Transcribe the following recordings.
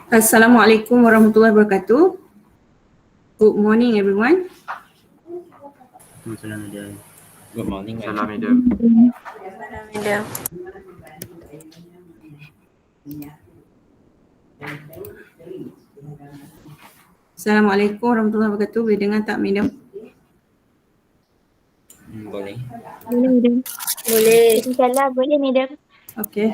Assalamualaikum warahmatullahi wabarakatuh. Good morning everyone. Good morning, Salam, Madam. Madam. Assalamualaikum warahmatullahi wabarakatuh. Boleh dengar tak madam? Boleh. Boleh, Madam. Boleh. InsyaAllah boleh, Madam. Okay.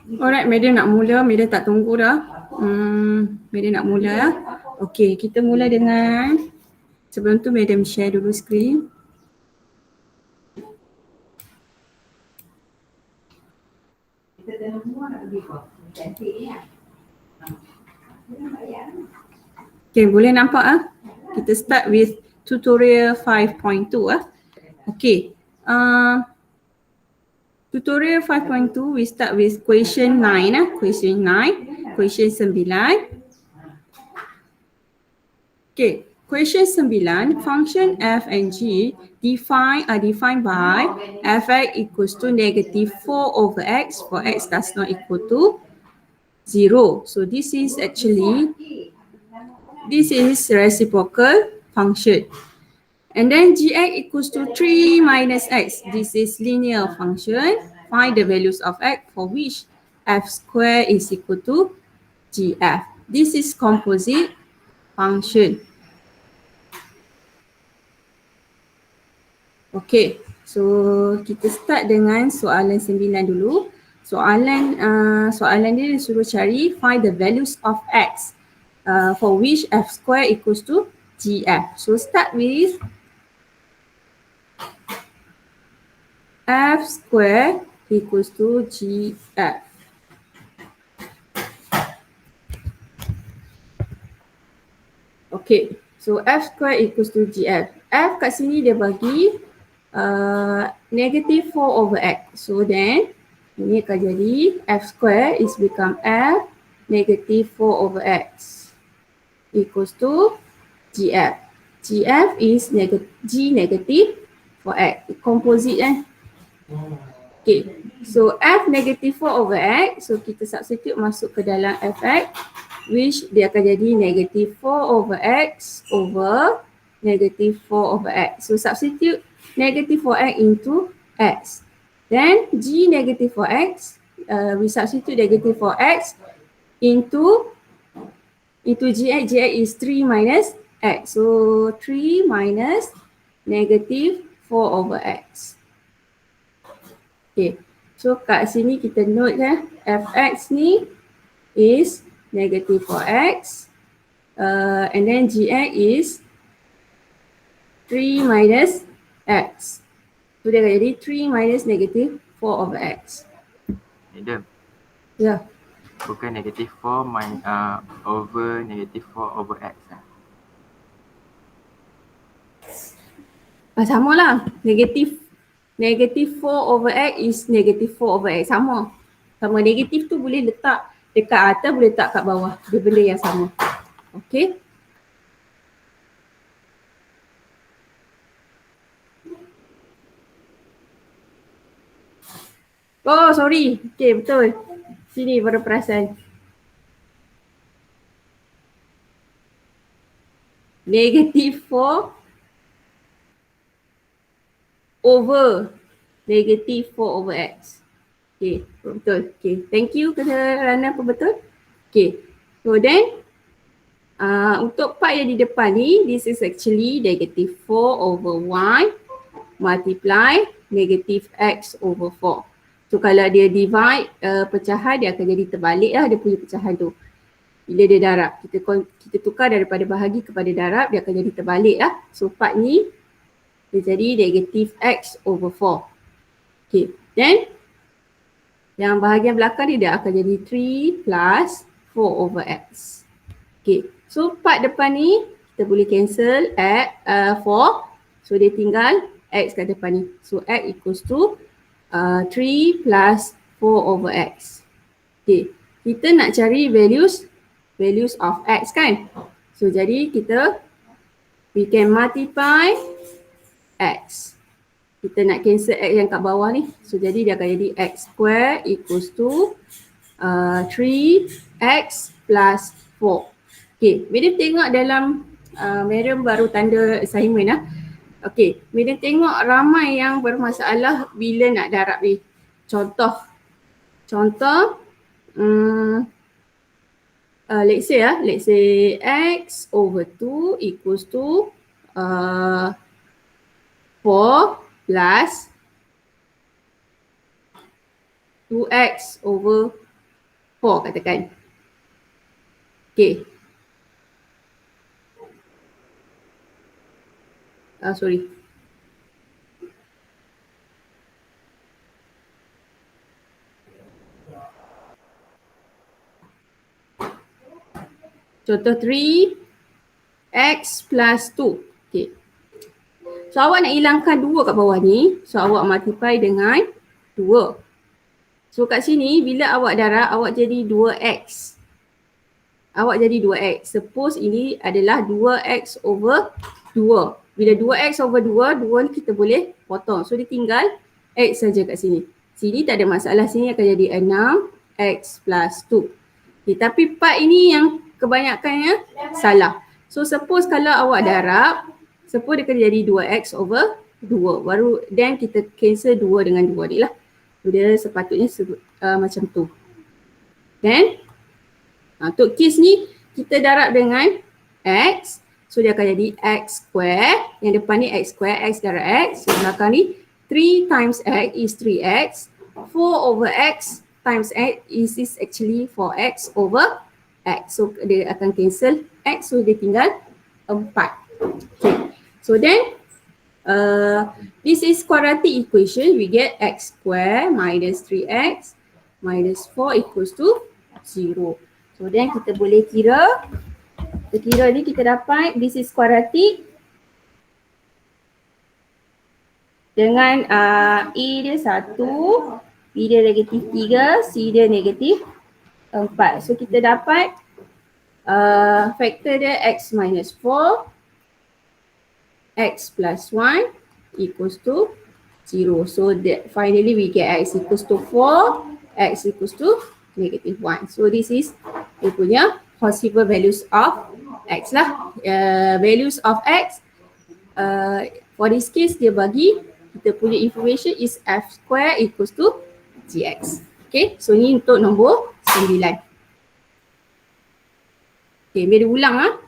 Alright, madam nak mula. Madam tak tunggu dah. Madam nak mula ya. Okay, kita mula dengan sebelum tu madam share dulu skrin. Okay, boleh nampak ah? Kita start with tutorial 5.2 ah. Okay. Tutorial 5.2 we start with question 9 ah. Question 9, question 9. Okay, question 9, function f and g are defined by f(x) equals to negative 4 over x for x does not equal to 0. So this is reciprocal function. And then gx equals to 3 minus x. This is linear function. Find the values of x for which f square is equal to gf. This is composite function. Okay, so kita start dengan soalan 9 dulu. Soalan dia disuruh cari find the values of x for which f square equals to gf. So start with f square equals to gf. Okay, so f square equals to gf. F kat sini dia bagi negative 4 over x. So then ini akan jadi f square is become f negative 4 over x equals to gf. Gf is g negative for x. Composite Okay, so f negative 4 over x. So kita substitute masuk ke dalam fx which dia akan jadi negative 4 over x over negative 4 over x. So substitute negative 4x into x. Then g negative 4x, we substitute negative 4x into gx. Gx is 3 minus x. So 3 minus negative 4 over x. Okay, so kat sini kita note fx ni is negative 4x and then gx is 3 minus x. So dia akan jadi 3 minus negative 4 over x. Madam, Ya. bukan negative 4 over negative 4 over x. Sama lah. Negative 4 over x is negative 4 over x. Sama. Negatif tu boleh letak dekat atas, boleh letak kat bawah. Dia benda yang sama. Okay. Oh, sorry. Okay, betul. Sini baru perasan. Negative 4 over negative 4 over x. Okay, betul. Okay, thank you kerana apa betul. Okay, so then untuk part yang di depan ni, this is actually negative 4 over y multiply negative x over 4. So kalau dia divide pecahan, dia akan jadi terbalik lah dia punya pecahan tu. Bila dia darab, kita tukar daripada bahagi kepada darab, dia akan jadi terbalik lah. So part ni dia jadi negative x over 4. Okay, then yang bahagian belakang ni dia akan jadi 3 plus 4 over x. Okay, so part depan ni kita boleh cancel at 4. So dia tinggal x kat depan ni. So x equals to 3 plus 4 over x. Okay, kita nak cari values of x kan. So jadi we can multiply x. kita nak cancel x yang kat bawah ni. So jadi dia akan jadi x square equals to 3x plus 4. Okay, Miriam tengok dalam Miriam baru tanda assignment lah. Okay, Miriam tengok ramai yang bermasalah bila nak darab ni. Contoh, let's say x over 2 equals to 4 plus 2x over 4 katakan. Okay. Sorry. Contoh 3x plus 2. Okay. So awak nak hilangkan 2 kat bawah ni. So awak multiply dengan 2. So kat sini bila awak darab awak jadi 2x. Awak jadi 2x. Suppose ini adalah 2x over 2. Bila 2x over 2, 2 ni kita boleh potong. So dia tinggal x saja kat sini. Sini tak ada masalah. Sini akan jadi 6x plus 2. Okay, tapi part ini yang kebanyakannya salah. So suppose kalau awak darab, suppose dia akan jadi 2x over 2. Baru then kita cancel 2 dengan 2 ni lah. So dia sepatutnya macam tu. Then untuk case ni kita darab dengan x. So dia akan jadi x square. Yang depan ni x square, x darab x. So belakang ni 3 times x is 3x. 4 over x times x is actually 4x over x. So dia akan cancel x. So dia tinggal 4. Okay. So then this is quadratic equation. We get x square minus 3x minus 4 equals to 0. So then kita boleh kira. Kita kira ni kita dapat this is quadratic dengan A dia 1, B dia negatif 3, C dia negatif 4. So kita dapat factor dia x minus 4, x plus 1 equals to 0. So that finally we get x equals to 4, x equals to negative 1. So this is dia punya possible values of x lah. Values of x for this case dia bagi kita punya information is f square equals to gx. Okay, so ni untuk nombor 9. Okay, bila ulang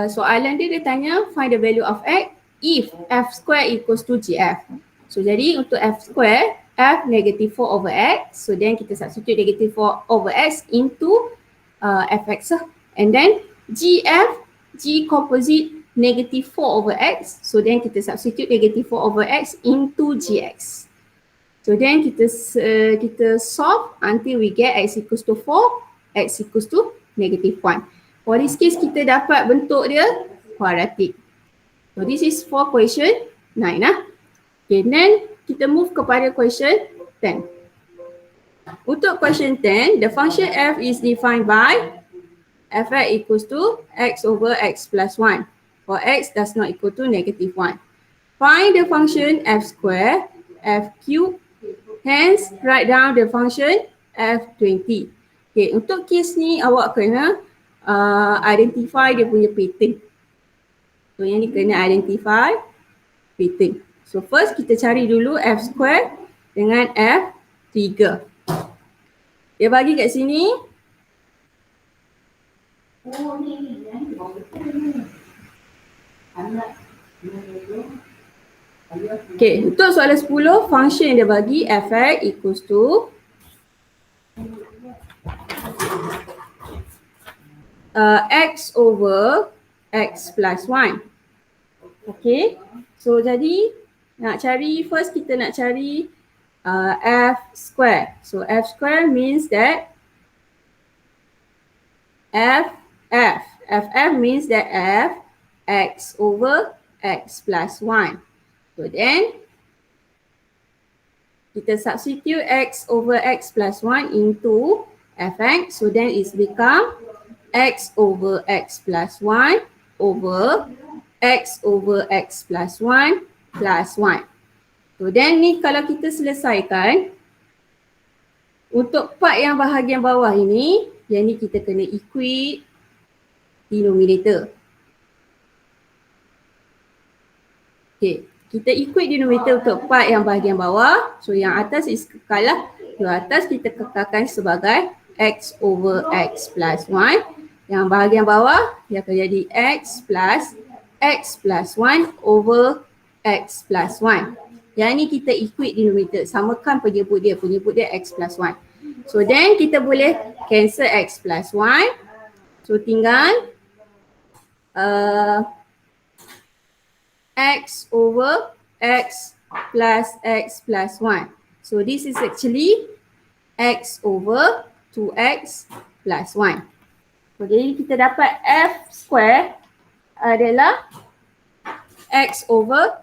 soalan dia tanya find the value of x if f square equals to gf. So jadi untuk f square, f negative 4 over x. So then kita substitute negative 4 over x into fx lah. And then gf, g composite negative 4 over x. So then kita substitute negative 4 over x into gx. So then kita solve until we get x equals to 4, x equals to negative 1. For this case kita dapat bentuk dia quadratic. So this is for question 9 lah. Okay, then kita move kepada question 10. Untuk question 10, the function f is defined by fx equals to x over x plus 1 for x does not equal to negative 1. Find the function f square, f cube, hence write down the function f20. Okay, untuk case ni awak kena identify dia punya pattern. So yang ni kena identify pattern. So first kita cari dulu f square dengan f3. Dia bagi kat sini. Okay, untuk soalan 10, function yang dia bagi fx equals to x over x plus 1. Okay, so jadi nak cari, first kita nak cari f square. So f square means that f means that f x over x plus 1. So then kita substitute x over x plus 1 into fx. So then it's become x over x plus 1 over x plus 1 plus 1. So then ni kalau kita selesaikan, untuk part yang bahagian bawah ini, yang ni kita kena equate denominator. Okay, kita equate denominator untuk part yang bahagian bawah. So yang atas is kekal lah. Yang atas kita kekalkan sebagai x over x plus 1. Yang bahagian bawah dia akan jadi x plus 1 over x plus 1. Yang ni kita equate denominator, samakan penyebut dia x plus 1. So then kita boleh cancel x plus 1. So tinggal x over x plus 1. So this is actually x over 2x plus 1. So jadi kita dapat f square adalah x over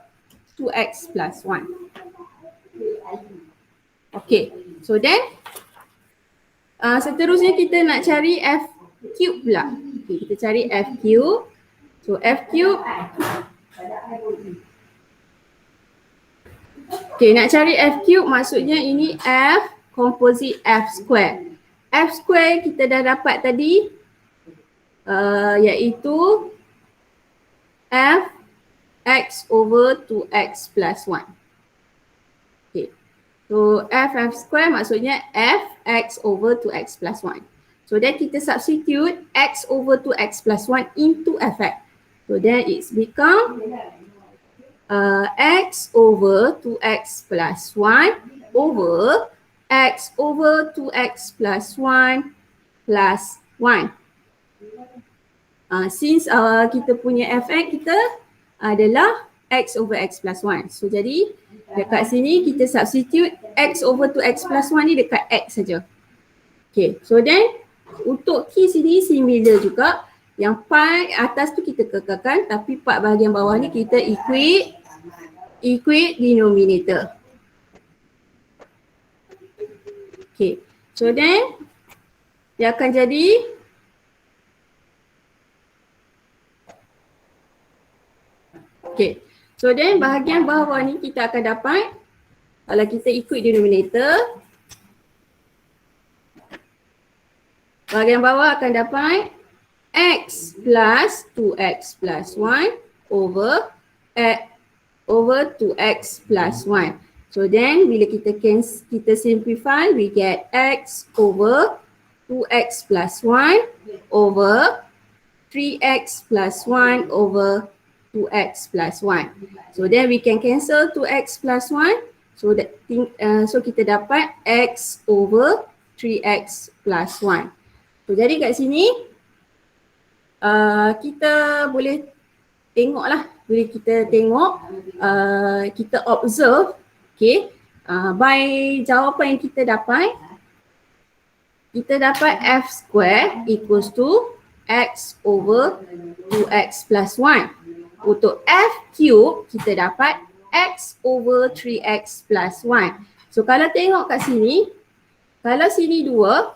2x plus 1. Okay, so then seterusnya kita nak cari f cube pula. Okay, kita cari f cube. So f cube, okay, nak cari f cube maksudnya ini f composite f square. F square kita dah dapat tadi iaitu f x over 2x plus 1. Okay. So f square maksudnya f x over 2x plus 1. So then kita substitute x over 2x plus 1 into fx. So then it's become x over 2x plus 1 over x over 2x plus 1 plus 1. Since kita punya fx kita adalah x over x plus 1. So jadi dekat sini kita substitute x over 2x plus 1 ni dekat x saja. Okay, so then untuk key sini similar juga. Yang part atas tu kita kekalkan, tapi part bahagian bawah ni kita equate denominator. Okay, so then dia akan jadi okay. So then bahagian bawah ni kita akan dapat, kalau kita ikut denominator, bahagian bawah akan dapat x plus 2x plus 1 over 2x plus 1. So then bila kita simplify, we get x over 2x plus 1 over 3x plus 1 over 2x plus 1. So then we can cancel 2x plus 1. So kita dapat x over 3x plus 1. So jadi kat sini kita boleh tengoklah, kita observe, okay, by jawapan yang kita dapat f square equals to x over 2x plus 1. Untuk f cube kita dapat x over 3x plus 1. So kalau tengok kat sini, kalau sini 2,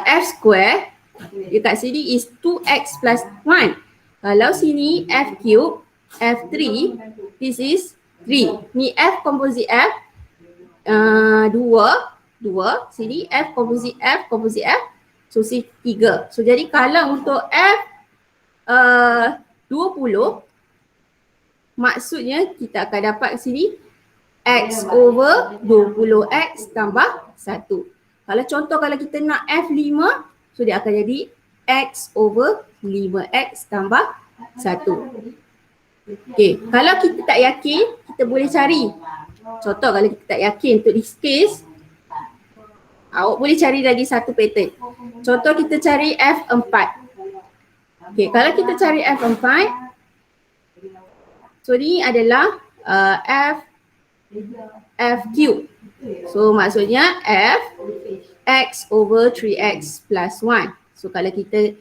f square dekat sini is 2x plus 1. Kalau sini f cube, f3, this is 3. Ni f composite f, 2, sini f composite f, so 3. So jadi kalau untuk f 20, maksudnya kita akan dapat sini x over 20x tambah 1. Kalau contoh kalau kita nak f5, so dia akan jadi x over 5x tambah 1. Okay, kalau kita tak yakin, kita boleh cari. Contoh kalau kita tak yakin untuk this case, awak boleh cari lagi satu pattern. Contoh kita cari f4. Okay, kalau kita cari f4, so ni adalah f cube. So maksudnya f x over 3x plus 1. So kalau kita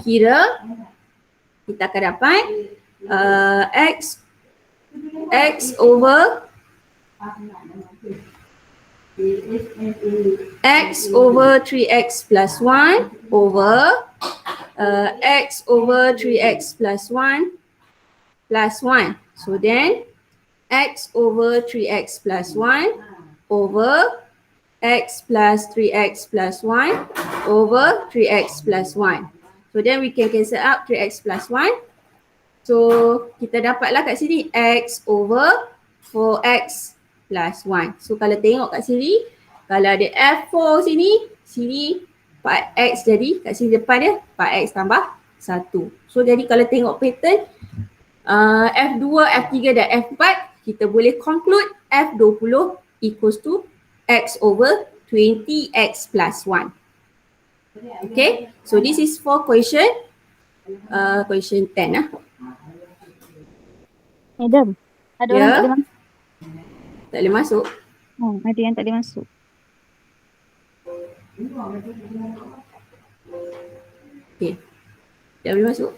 kira, kita akan dapat x over 3x plus 1 over x over 3x plus 1 plus 1. So then x over 3x plus 1 over x plus 3x plus 1 over 3x plus 1. So then we can cancel out 3x plus 1. So kita dapatlah kat sini x over 4x plus 1. So kalau tengok kat sini, kalau ada F4 sini 4x jadi kat sini depan dia 4x tambah 1. So jadi kalau tengok pattern F2, F3 dan F4, kita boleh conclude F20 equals to x over 20x plus 1. Okay, so this is for question 10 lah. Madam, ada orang tak boleh masuk. Tak boleh masuk. Ada yang tak boleh masuk. Okay, tak boleh masuk.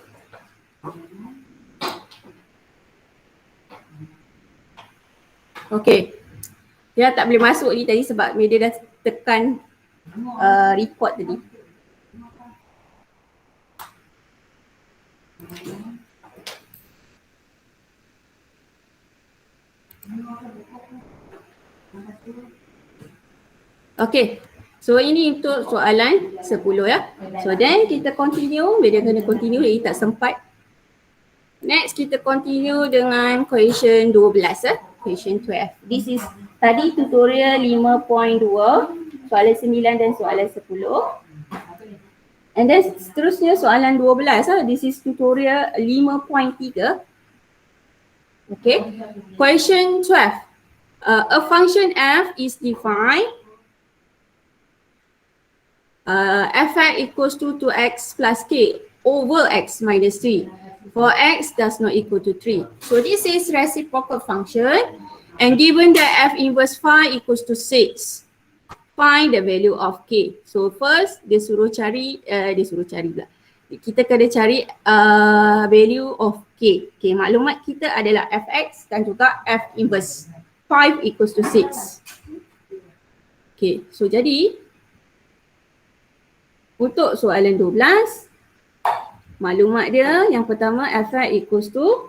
Okay, dia tak boleh masuk ni tadi sebab dia dah tekan report tadi. Okay, so ini untuk soalan 10 ya. So then kita continue, dia kena continue jadi tak sempat. Next kita continue dengan question 12 question 12. This is tadi tutorial 5.2, soalan 9 dan soalan 10. And then seterusnya soalan 12 This is tutorial 5.3. Okay, question 12. A function f is defined f(x) equals to 2x plus k over x minus 3 for x does not equal to 3. So this is reciprocal function and given that f inverse phi equals to 6, find the value of k. So first dia suruh cari pula. Kita kena cari value of k. Okay, maklumat kita adalah fx dan juga f inverse 5 equals to 6. Okay, so jadi untuk soalan 12, maklumat dia yang pertama f(x) equals to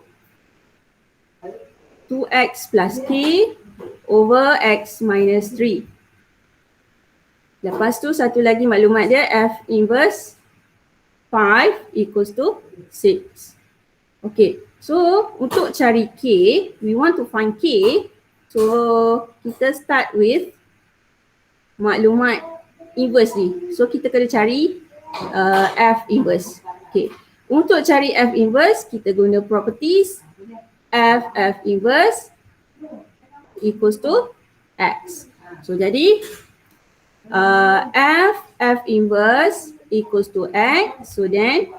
2x plus k over x minus 3. Lepas tu satu lagi maklumat dia f inverse 5 equals to 6. Okay, so untuk cari k, we want to find k. So kita start with maklumat inverse ni. So kita kena cari f inverse. Okay, untuk cari f inverse kita guna properties f inverse equals to x. So jadi f inverse equals to x. So then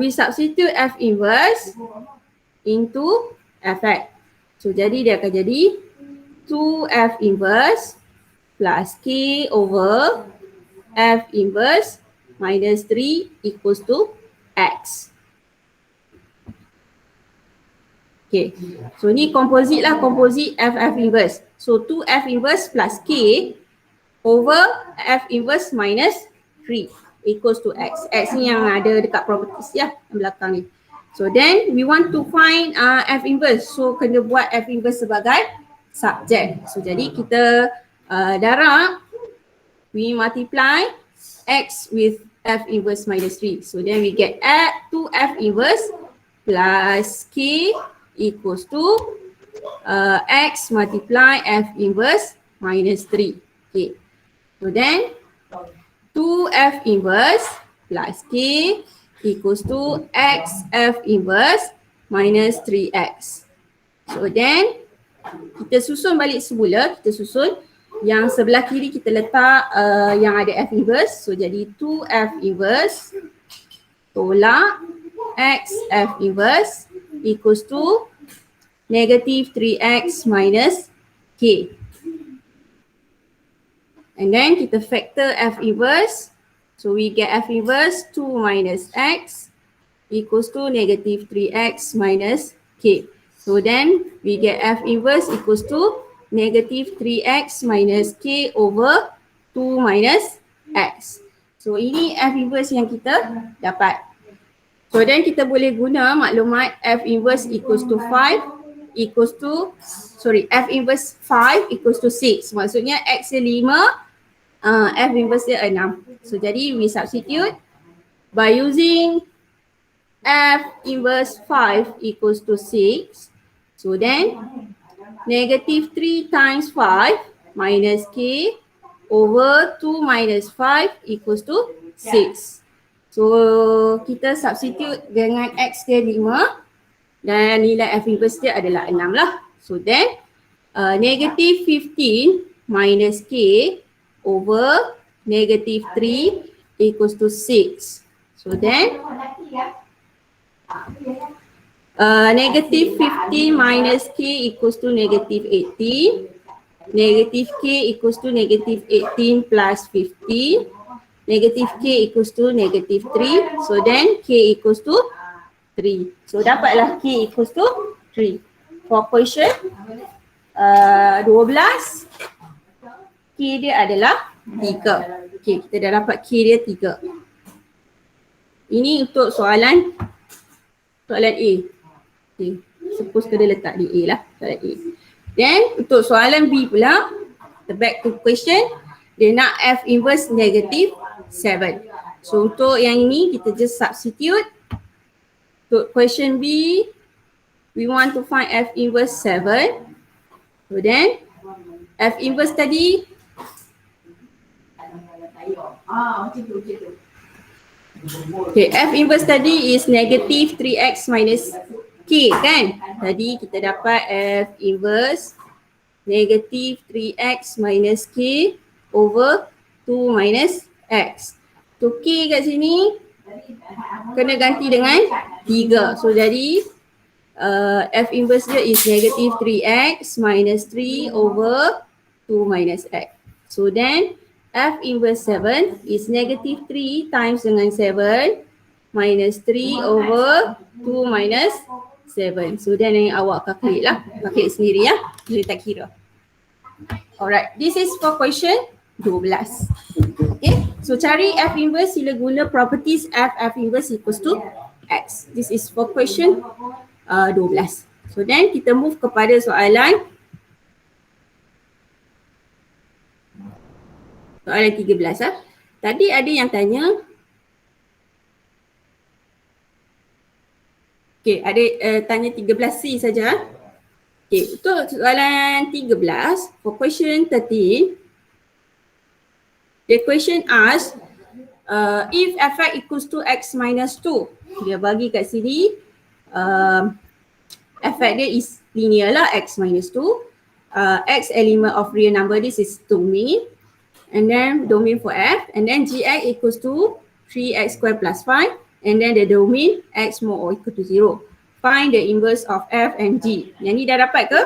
we substitute f inverse into fx. So jadi dia akan jadi 2f inverse plus k over f inverse minus 3 equals to x. Okay, so ni composite lah, composite f inverse. So 2f inverse plus k over f inverse minus 3 equals to x. X ni yang ada dekat properties ya, belakang ni. So then we want to find f inverse. So kena buat f inverse sebagai subject. So jadi kita darab, we multiply x with f inverse minus 3. So then we get 2f inverse plus k equals to x multiply f inverse minus 3. Okay. So then 2f inverse plus k equals to x f inverse minus 3x. So then kita susun balik semula, kita susun yang sebelah kiri kita letak yang ada f inverse. So jadi 2f inverse tolak x f inverse equals to negative 3x minus k. And then kita factor f inverse. So we get f inverse 2 minus x equals to negative 3x minus k. So then we get f inverse equals to negative 3x minus k over 2 minus x. So ini f inverse yang kita dapat. So then kita boleh guna maklumat f inverse equals to 5 equals to, F inverse 5 equals to 6. Maksudnya X dia 5, F inverse dia 6. So jadi we substitute by using F inverse 5 equals to 6. So then negative 3 times 5 minus K over 2 minus 5 equals to 6. So kita substitute dengan X dia 5 dan nilai F inverse dia adalah 6 lah. So then negative 15 minus K over negative 3 equals to 6. So then negative 15 minus K equals to negative 18. Negative K equals to negative 18 plus 15. Negative K equals to negative 3. So then K equals to 3. So dapatlah K equals to 3. For question 12, K dia adalah 3. Okay, kita dah dapat K dia 3. Ini untuk soalan A. Okay, suppose kena letak di A lah, soalan A. Then untuk soalan B pula, the back to question, dia nak F inverse negative 7. So untuk yang ini kita just substitute. Untuk question B, we want to find F inverse 7. So then F inverse tadi okay, F inverse tadi is negative 3x minus K kan? Tadi kita dapat F inverse negative 3x minus K over 2 minus x. So K kat sini kena ganti dengan 3. So jadi F inverse dia is negative 3x minus 3 over 2 minus x. So then F inverse 7 is negative 3 times dengan 7 minus 3 over 2 minus 7. So then yang awak calculate lah. Calculate sendiri ya. Boleh tak kira. Alright, this is for question 12. Okay, so cari F inverse sila guna properties F inverse equals to X. This is for question 12. So then kita move kepada soalan 13 . Tadi ada yang tanya, okay, ada tanya 13C saja. Okay, untuk soalan 13, for question 13, the question asks if f(x) equals to x minus 2. Dia bagi kat sini f(x) dia is linear lah, x minus 2. X element of real number, this is domain. And then domain for f, and then gx equals to 3x squared plus 5, and then the domain x more or equal to 0. Find the inverse of f and g. Yang ni dah dapat ke?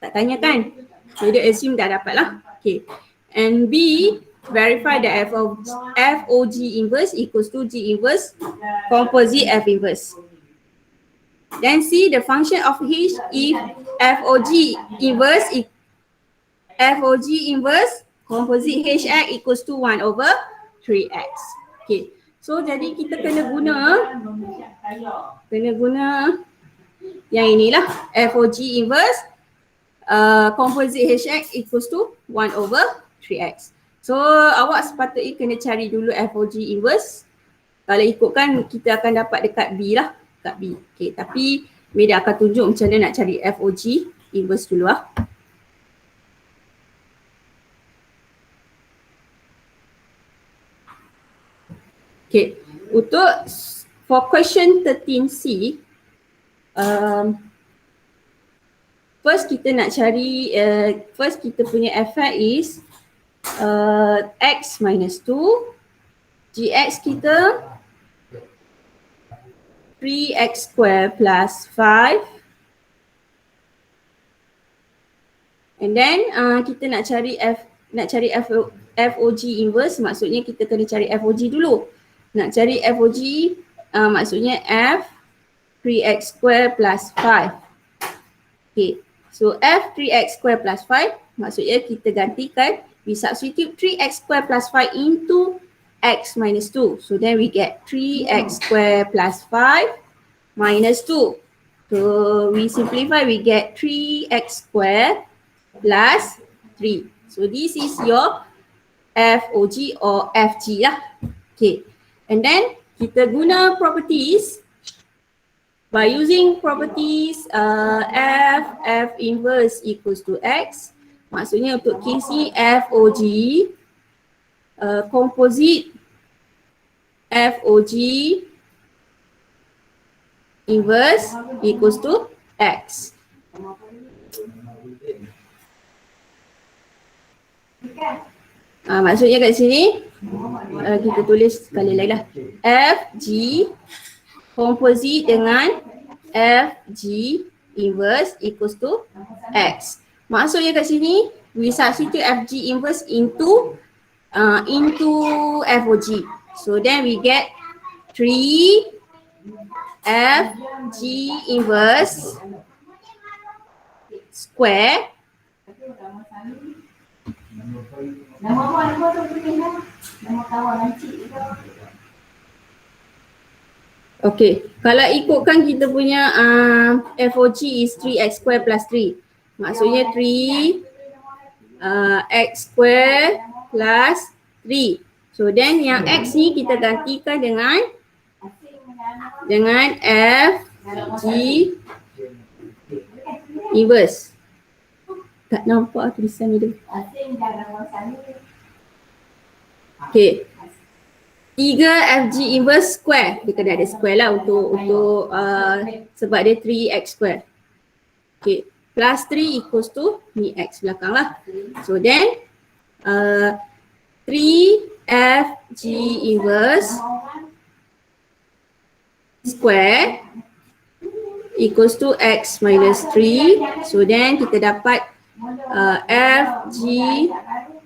Tak tanya kan? So dia assume dah dapat lah. Okay. And B, verify the FOG inverse equals to G inverse composite F inverse. Then C, the function of H if FOG inverse composite HX equals to 1 over 3x. Okay. So jadi kita kena guna yang inilah FOG inverse composite HX equals to 1 over 3x. So awak sepatutnya kena cari dulu FOG inverse. Kalau ikutkan kita akan dapat dekat B lah, dekat B. Okay, tapi Meda akan tunjuk macam mana nak cari FOG inverse dulu lah. Okay, untuk for question 13C, first kita nak cari, first kita punya f(x) is x minus 2, gx kita 3x square plus 5, and then kita nak cari FOG inverse, maksudnya kita kena cari FOG dulu. Nak cari FOG maksudnya F 3x square plus 5. Okay, so F 3x square plus 5 maksudnya kita gantikan, we substitute 3x square plus 5 into x minus 2. So then we get 3x square plus 5 minus 2. So we simplify, we get 3x square plus 3. So this is your FOG or FG lah. Okay. And then kita guna properties. By using properties F inverse equals to X. Maksudnya untuk kes ni FOG composite FOG inverse equals to X. Maksudnya kat sini kita tulis sekali lagi lah. FG composite dengan FG inverse equals to X. Maksudnya kat sini we substitute FG inverse into FOG. So then we get 3 FG inverse square okay, kalau ikutkan kita punya FOG is 3x square plus 3. Maksudnya 3 x square plus 3. So then yang x ni kita gantikan dengan FG inverse. Tak nampak tulisan ni dia. Okay. 3 FG inverse square. Dia kena ada square lah untuk sebab dia 3x square. Okay. Plus 3 equals to ni x belakang lah. So then 3 FG inverse square equals to x minus 3. So then kita dapat FG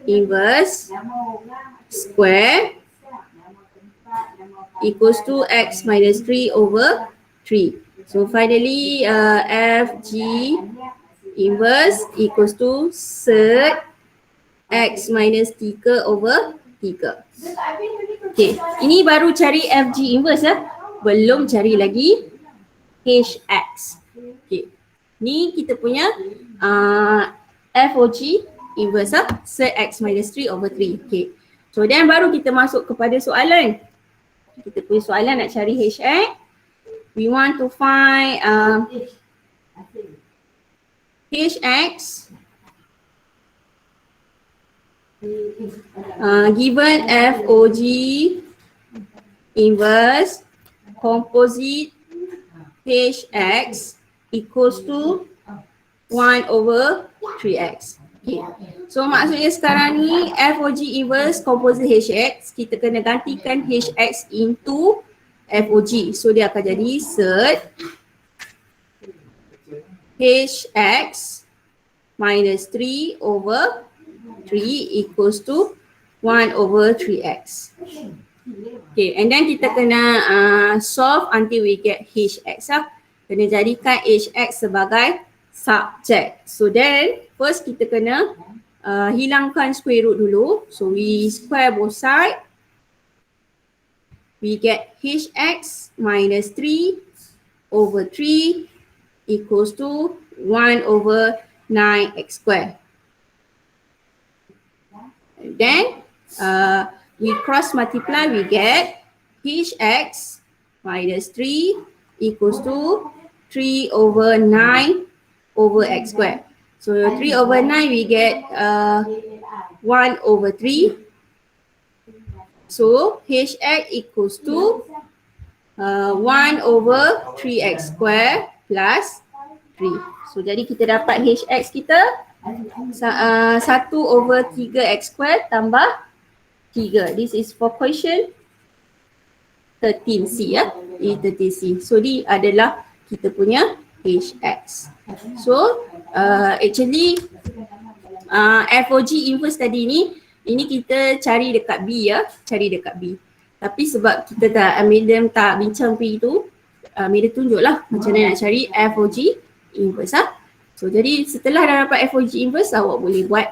inverse square equals to x minus 3 over 3. So finally FG inverse equals to third x minus 3 over 3. Okay, ini baru cari FG inverse ya. Belum cari lagi HX. Okay, ni kita punya FOG inverse third x minus 3 over 3. Okay, so then baru kita masuk kepada soalan. Kita punya soalan nak cari HX. We want to find HX given FOG inverse composite HX equals to 1 over 3x. Okay. So maksudnya sekarang ni FOG inverse composite HX, kita kena gantikan HX into FOG. So dia akan jadi third HX minus 3 over 3 equals to 1 over 3x. Okay, and then kita kena solve until we get HX lah. Kena jadikan HX sebagai subject. So then first kita kena hilangkan square root dulu. So we square both side. We get HX minus 3 over 3 equals to 1 over 9x square. And then we cross multiply, we get HX minus 3 equals to 3 over 9 over x square. So 3 over 9 we get 1 over 3. So HX equals to 1 over 3x square plus 3. So jadi kita dapat HX kita 1 over 3x square tambah 3. This is for question 13C ya. 13C. So ini adalah kita punya HX. So actually FOG inverse tadi ni, ini kita cari dekat B ya, cari dekat B. Tapi sebab kita Madam tak bincang P itu, Madam tunjuklah macam mana nak cari FOG inverse lah. So jadi setelah dah dapat FOG inverse, awak boleh buat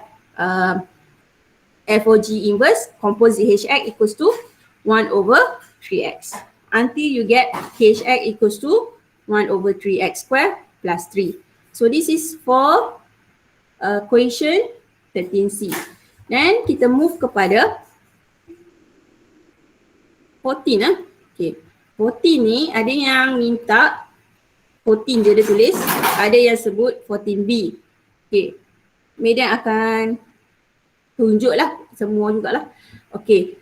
FOG inverse composite HX equals to 1 over 3x until you get HX equals to 1 over 3x square plus 3. So this is for question 13C. Then kita move kepada 14 Okay. 14 ni ada yang minta 14 je dia tulis, ada yang sebut 14B. Okay. Medan akan tunjuklah semua jugalah. Okay.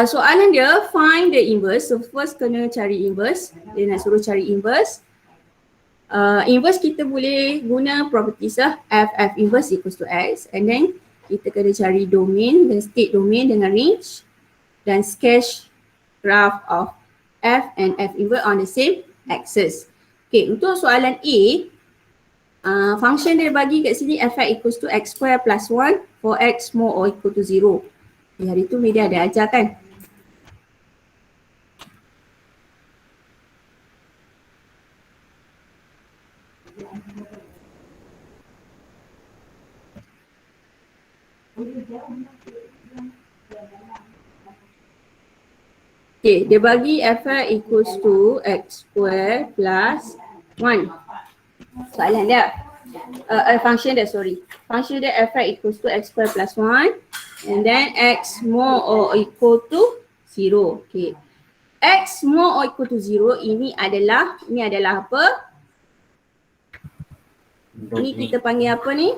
Soalan dia find the inverse. So first kena cari inverse. Dia nak suruh cari inverse. Inverse kita boleh guna properties lah. F inverse equals to X, and then kita kena cari domain dan state domain dengan range dan sketch graph of F and F inverse on the same axis. Okay, untuk soalan A, function dia bagi kat sini Fx equals to X square plus 1 for X more or equal to 0. Okay, hari tu media ada ajar kan? Okay, dia bagi Fx equals to X square plus 1. Soalan dia, function dia Function dia Fx equals to X square plus 1 and then X more or equal to 0. Okay. X more or equal to 0 ini adalah apa? Ini kita panggil apa ni?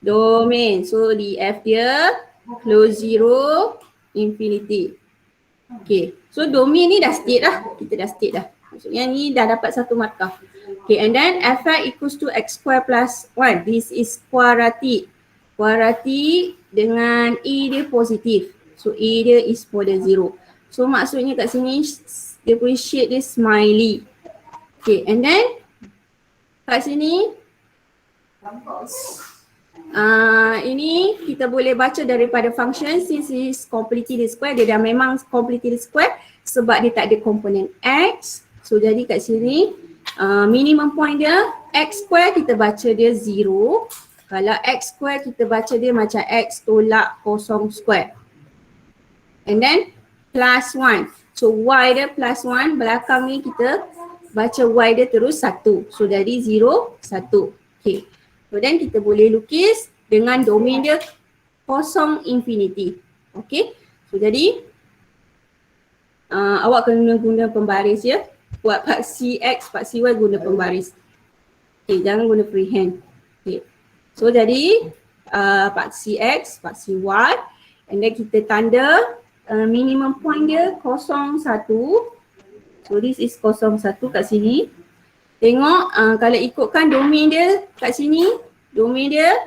Domain. So di F dia close 0 infinity. Okay. So domain ni dah state dah. Kita dah state dah. Maksudnya ni dah dapat satu markah. Okay, and then Fx equals to X square plus 1. This is quadratic. Quadratic dengan A dia positif. So A dia is model 0. So maksudnya kat sini dia punya shade dia smiley. Okay, and then kat sini ini kita boleh baca daripada function since is completely square. Dia dah memang completely square sebab dia tak ada komponen X. So jadi kat sini minimum point dia X square kita baca dia 0. Kalau X square kita baca dia macam X tolak kosong square. And then plus 1. So Y dia plus 1, belakang ni kita baca Y dia terus 1. So jadi 0, 1. Okay. So then kita boleh lukis dengan domain dia kosong infinity. Okay. So jadi awak kena guna pembaris ya. Buat part CX, part CY guna pembaris. Okay, jangan guna freehand. Okay. So jadi part CX, part CY, and then kita tanda minimum point dia 0, 1. So this is 0, 1 kat sini. Tengok kalau ikutkan domain dia kat sini, domain dia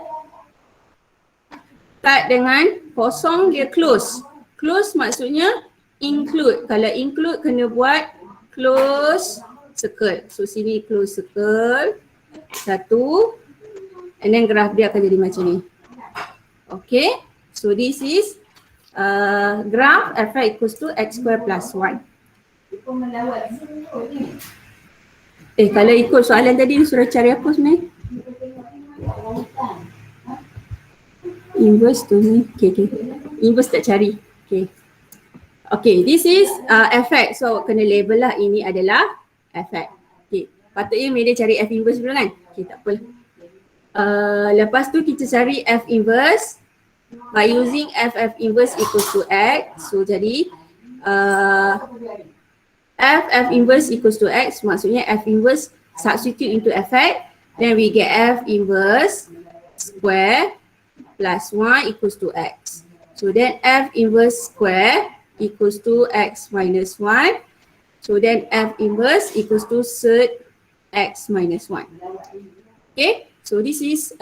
start dengan kosong dia close. Close maksudnya include. Kalau include kena buat close circle. So sini close circle 1 and then graph dia akan jadi macam ni. Okay. So this is graph Fx equals to X square plus 1. Kalau ikut soalan tadi suruh cari apa sebenarnya? Inverse tu ni. Okay. Inverse tak cari. Okay, this is Fx. So kena label lah ini adalah Fx. Okay, patutnya media cari F inverse dulu kan? Okay, tak apa. Lepas tu kita cari F inverse by using F inverse equals to X. So jadi F inverse equals to X, maksudnya F inverse substitute into Fx, then we get F inverse square plus 1 equals to X. So then F inverse square equals to X minus 1. So then F inverse equals to third X minus 1. Okay, so this is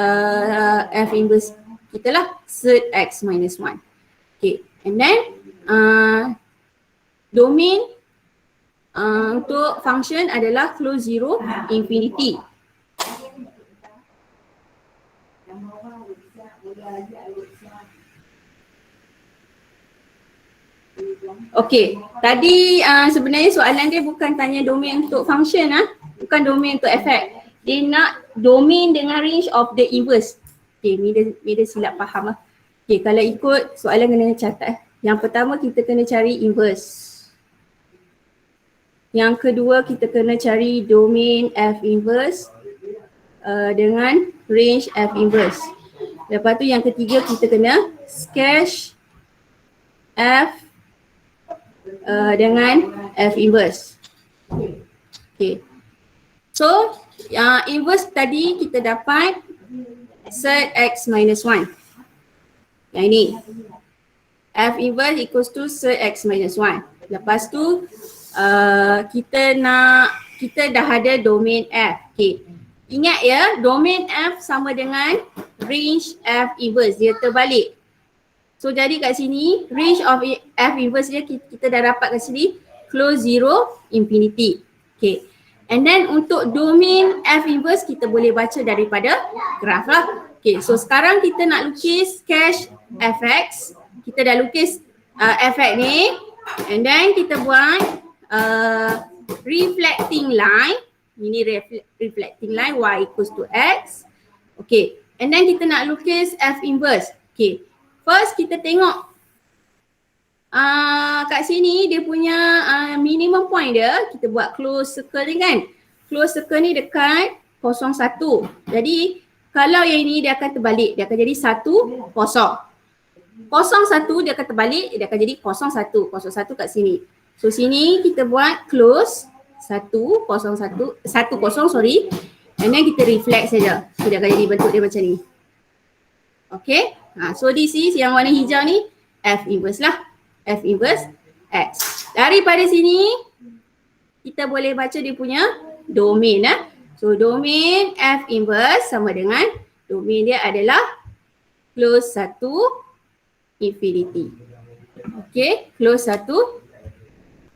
F inverse kita lah, third X minus 1. Okay, and then domain untuk function adalah close 0 infinity. Okay, tadi sebenarnya soalan dia bukan tanya domain untuk function bukan domain untuk Fx. Dia nak domain dengan range of the inverse. Okay, Mida silap faham Okay, kalau ikut soalan kena catat. Yang pertama kita kena cari inverse. Yang kedua kita kena cari domain F inverse dengan range F inverse. Lepas tu yang ketiga kita kena sketch F dengan F inverse. Okay. So inverse tadi kita dapat set X minus 1. Yang ini. F inverse equals to set X minus 1. Lepas tu kita dah ada domain F. Okay. Ingat ya, domain F sama dengan range F inverse. Dia terbalik. So jadi kat sini range of F inverse dia kita dah dapat kat sini close 0, infinity. Okay. And then untuk domain F inverse kita boleh baca daripada graf lah. Okay, so sekarang kita nak lukis sketch fx. Kita dah lukis fx ni. And then kita buat reflecting line. Ini reflecting line y equals to x. Okay, and then kita nak lukis F inverse. Okay, first kita tengok kat sini dia punya minimum point dia. Kita buat close circle ni kan. Close circle ni dekat 0,1. Jadi kalau yang ini dia akan terbalik. Dia akan jadi 1, 0. 0,1 dia akan terbalik. Dia akan jadi 0,1. 0,1 kat sini. So sini kita buat close 1, 0, 1, 1, 0 sorry. And then kita reflect saja. So dia akan jadi bentuk dia macam ni. Okay. So this is yang warna hijau ni F inverse lah. F inverse X. Daripada sini kita boleh baca dia punya domain So domain F inverse sama dengan domain dia adalah close 1, infinity. Okay, close 1,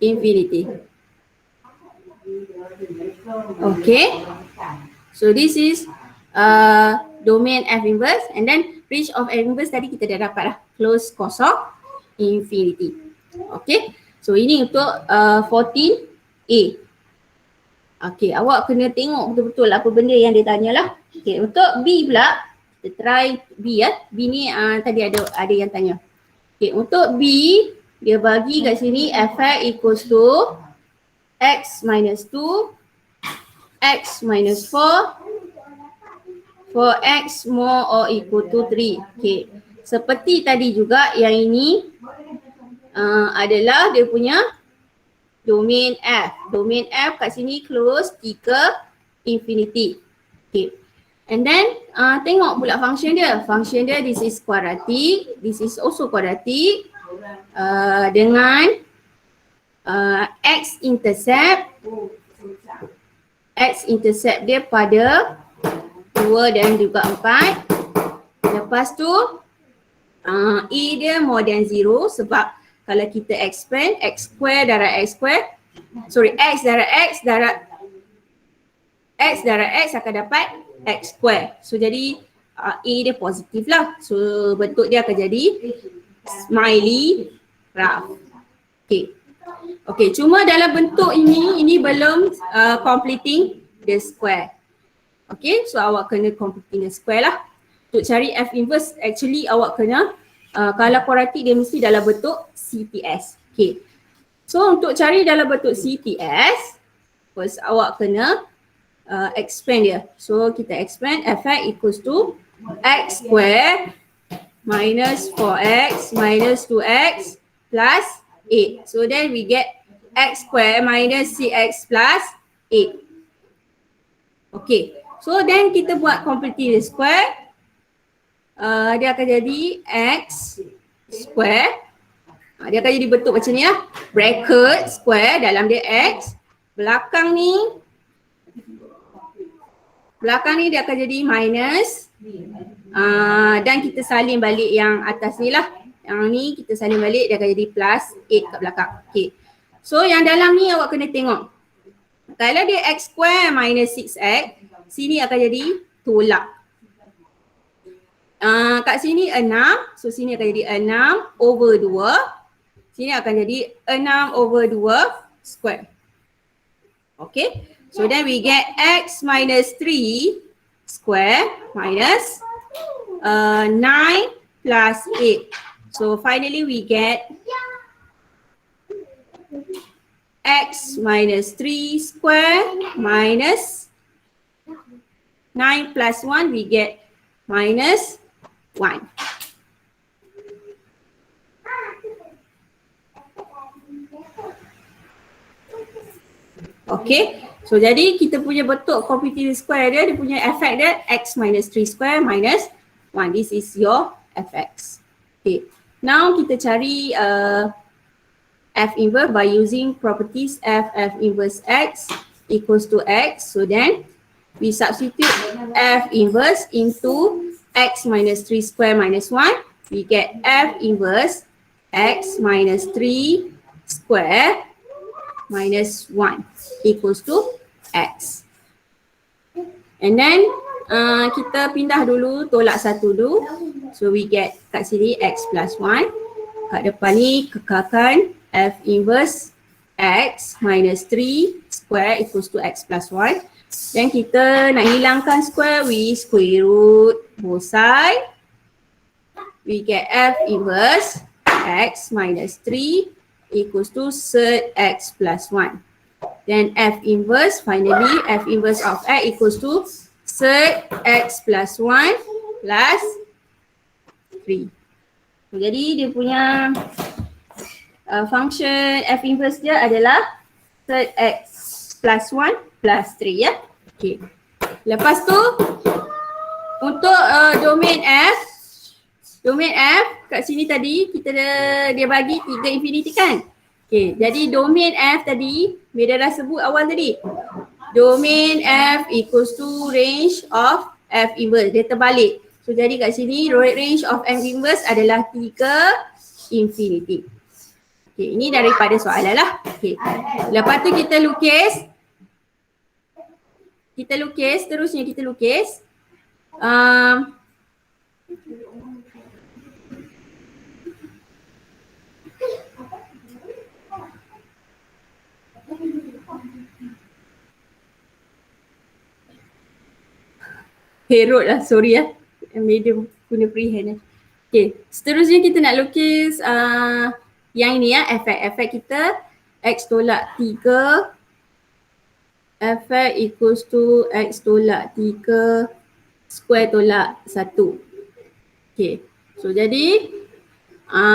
infinity. Okay, so this is domain F inverse and then range of F inverse tadi kita dah dapat lah close kosong, infinity. Okay, so ini untuk 14A. Okay, awak kena tengok betul-betul apa benda yang dia tanya lah. Okay, untuk B pula, kita try B ya. B ni tadi ada yang tanya. Okay, untuk B, dia bagi kat sini fx equals to x minus 2, x minus 4, for x more or equal to 3. Okay, seperti tadi juga yang ini adalah dia punya domain F. Domain F kat sini close 3, infinity. Okay. And then tengok pula function dia. Function dia this is quadratic. This is also quadratic. Dengan x intercept. X intercept dia pada 2 dan juga 4. Lepas tu E dia more than 0 sebab kalau kita expand x square darab x square, sorry x darab x darab x darab x akan dapat x square. So jadi A dia positif lah. So bentuk dia akan jadi smiley graph. Okay. Okay, cuma dalam bentuk ini belum completing the square. Okay, so awak kena completing the square lah. Untuk cari F inverse actually awak kena kalau quadratic dia mesti dalam bentuk CTS. Okay. So untuk cari dalam bentuk CTS, first awak kena expand dia. So kita expand fx equals to x square minus 4x minus 2x plus 8. So then we get x square minus 6x plus 8. Okay. So then kita buat completing the square. Dia akan jadi x square. Dia akan jadi bentuk macam ni lah. Bracket square dalam dia x. Belakang ni dia akan jadi minus. Dan kita salin balik yang atas ni lah. Yang ni kita salin balik dia akan jadi plus 8 kat belakang. Okay. So yang dalam ni awak kena tengok. Kalau dia x square minus 6x, sini akan jadi tolak. Kat sini 6, so sini akan jadi 6 over 2. Sini akan jadi 6 over 2 square. Okay, so then we get x minus 3 square minus 9 plus 8. So finally we get x minus 3 square minus 9 plus 1, we get minus 1. Okay, so jadi kita punya bentuk completing square dia punya effect dia x minus 3 square minus 1. This is your fx. Okay, now kita cari f inverse by using properties f inverse x equals to x. So then we substitute f inverse into x minus 3 square minus 1. We get f inverse x minus 3 square minus 1 equals to x. And then kita pindah dulu, tolak satu dulu. So we get kat sini x plus 1. Kat depan ni kekalkan f inverse x minus 3 square equals to x plus 1. Then kita nak hilangkan square, we square root both side. We get f inverse x minus 3 equals to third x plus 1. Then f inverse, finally f inverse of x equals to third x plus 1 plus 3. So, jadi dia punya function f inverse dia adalah third x plus 1 plus 3 ya. Okay. Lepas tu untuk domain f kat sini tadi kita dia bagi 3 infinity kan. Okay, jadi domain f tadi Meda dah sebut awal tadi. Domain f equals to range of f inverse. Dia terbalik. So jadi kat sini range of f inverse adalah 3 infinity. Okay, ini daripada soalan lah. Okay. Lepas tu kita lukis. Terusnya kita lukis. Herod lah, sorry ya. Medium guna freehand lah. Okay, seterusnya kita nak lukis yang ini ya, efek kita x tolak 3 efek equals to x tolak 3 square tolak 1. Okay, so jadi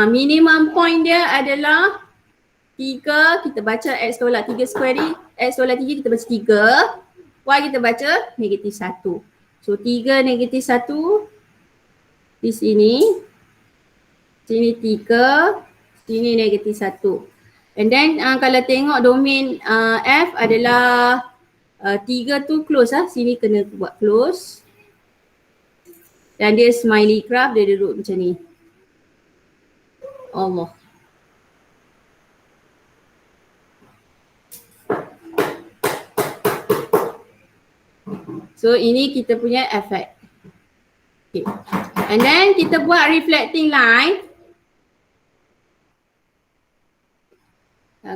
minimum point dia adalah 3, kita baca x tolak 3 square ni, x tolak 3 kita baca 3, y kita baca negatif 1. So 3 negatif 1 di sini, sini 3, sini negatif 1. And then kalau tengok domain f adalah 3 tu close lah, sini kena buat close. Dan dia smiley graph, dia duduk macam ni. Allah. So ini kita punya effect. Okay. And then kita buat reflecting line.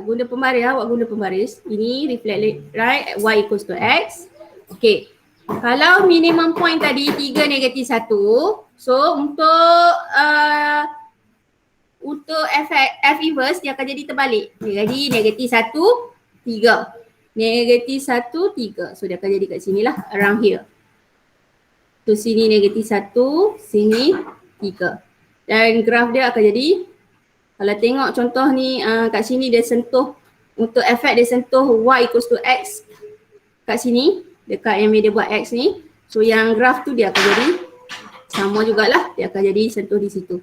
Guna pembaris, awak guna pembaris. Ini reflecting line y equals to x. Okay. Kalau minimum point tadi 3 negatif 1. So untuk efek f inverse dia akan jadi terbalik. Jadi negatif 1, 3. Negatif 1, 3. So dia akan jadi kat sini lah, around here. So sini negatif 1, sini 3. Dan graf dia akan jadi, kalau tengok contoh ni kat sini dia sentuh, untuk efek dia sentuh y equals to x kat sini, dekat yang dia buat x ni. So yang graf tu dia akan jadi sama jugalah, dia akan jadi sentuh di situ.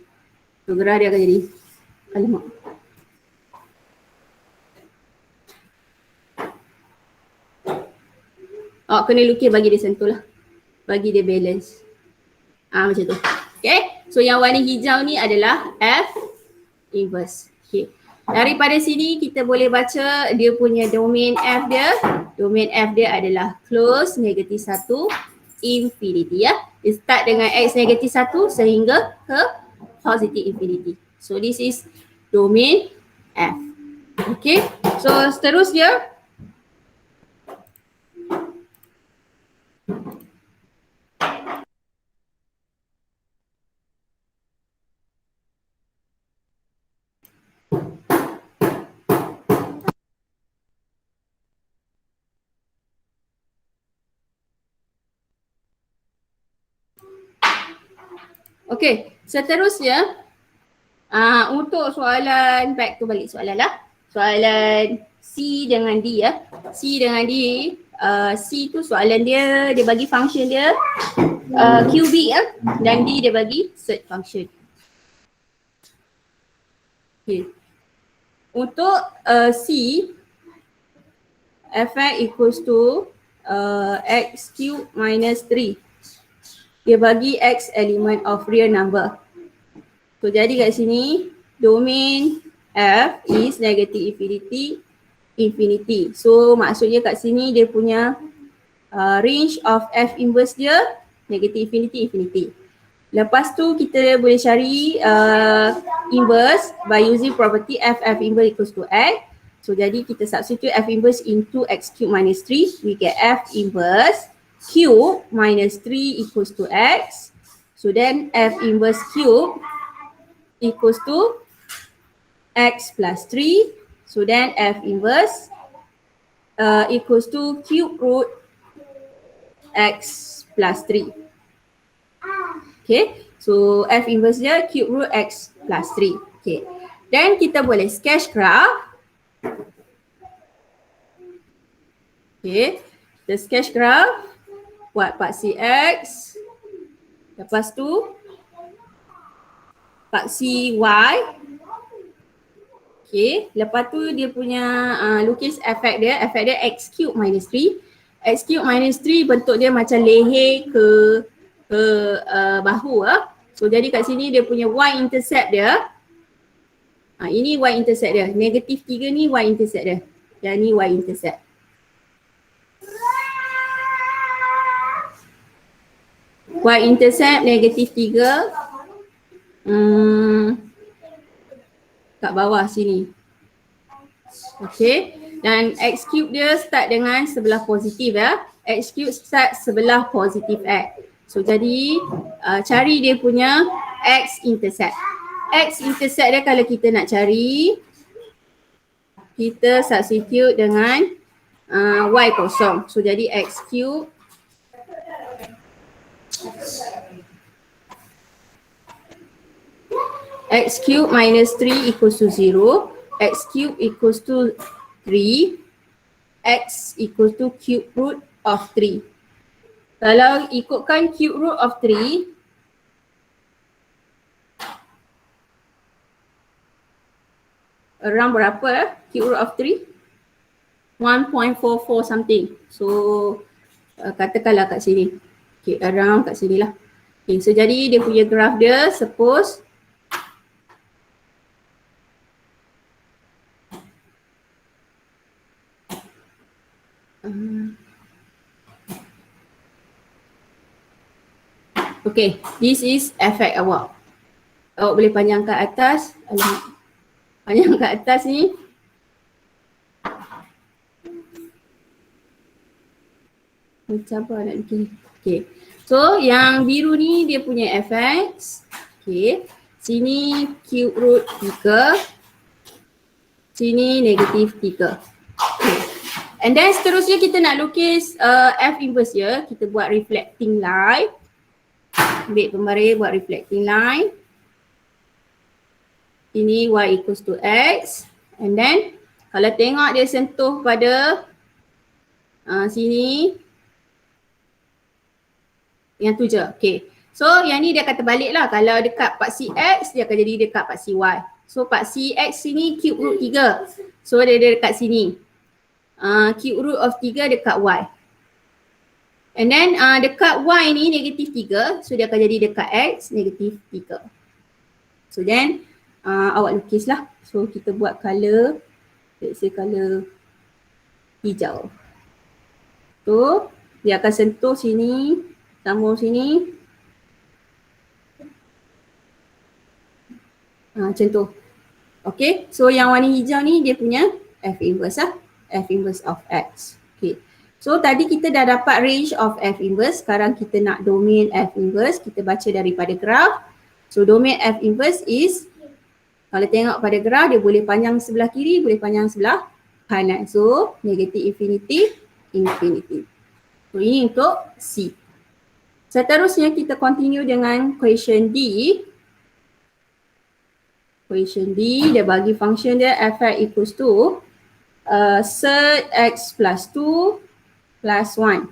So graf dia akan jadi, alamak. Awak kena lukis bagi dia sentuh lah. Bagi dia balance. Macam tu. Okay. So yang warna hijau ni adalah F inverse. Okay. Daripada sini kita boleh baca dia punya domain F dia. Domain F dia adalah close negatif 1 infinity ya. Dia start dengan X negatif 1 sehingga ke positive infinity. So this is domain F. Okay. So seterusnya Okey, seterusnya untuk soalan, back to balik soalan lah. Soalan C dengan D ya. C dengan D, C tu soalan dia bagi function dia cubic ya. Dan D dia bagi surd function. Okay. Untuk C, fx equals to x cube minus 3. Dia bagi x element of real number. So jadi kat sini domain F is negative infinity, infinity. So maksudnya kat sini dia punya range of F inverse dia negative infinity, infinity. Lepas tu kita boleh cari inverse by using property F inverse equals to X. So jadi kita substitute F inverse into X cube minus 3. We get F inverse cube minus 3 equals to X. So then F inverse cube equals to X plus 3. So then F inverse equals to cube root X plus 3. Okay, so F inverse dia cube root X plus 3. Okay, then kita boleh sketch graph. Okay, the sketch graph, buat paksi X, lepas tu paksi Y. Okay, lepas tu dia punya lukis efek dia X cube minus 3. X cube minus 3 bentuk dia macam leher ke bahu So jadi kat sini dia punya Y intercept dia. Ini Y intercept dia. Negatif 3 ni Y intercept dia. Dan ni Y intercept. Y intercept negatif 3 kat bawah sini. Okay, dan X cube dia start dengan sebelah positif ya. X cube start sebelah positif X. So jadi cari dia punya X intercept. X intercept dia kalau kita nak cari, kita substitute dengan Y kosong. So jadi X cube X cube minus 3 equals to 0. X cube equals to 3. X equals to cube root of 3. Kalau ikutkan cube root of 3, around berapa cube root of 3? 1.44 something. So katakanlah kat sini. Okay, around kat sini lah. Okay, so jadi dia punya graph dia suppose okay, this is efek awak. Awak boleh panjang kat atas. Panjang kat atas ni. Macam apa nak bikin? Okay. So yang biru ni dia punya fx. Okay. Sini cube root 3. Sini negatif 3. Okay. And then seterusnya kita nak lukis F inverse dia. Kita buat reflecting line. Ambil pembaris buat reflecting line. Ini Y equals to X. And then kalau tengok dia sentuh pada sini. Yang tu je. Okay. So yang ni dia akan terbalik lah. Kalau dekat paksi X, dia akan jadi dekat paksi Y. So paksi X sini cube root 3. So dia dekat sini. Cube root of 3 dekat Y. And then dekat Y ni negatif 3. So dia akan jadi dekat X negatif 3. So then awak lukis lah. So kita buat color. Let's say color hijau. So dia akan sentuh sini. Sambung sini. Macam tu. Okay. So yang warna hijau ni dia punya F inverse lah. F inverse of X. Okay. So tadi kita dah dapat range of F inverse. Sekarang kita nak domain F inverse. Kita baca daripada graph. So domain F inverse is, kalau tengok pada graph dia boleh panjang sebelah kiri, boleh panjang sebelah kanan. So negative infinity, infinity. So ini untuk C. Seterusnya kita continue dengan question D. Question D, dia bagi function dia f(x) equals to set x plus 2 plus 1.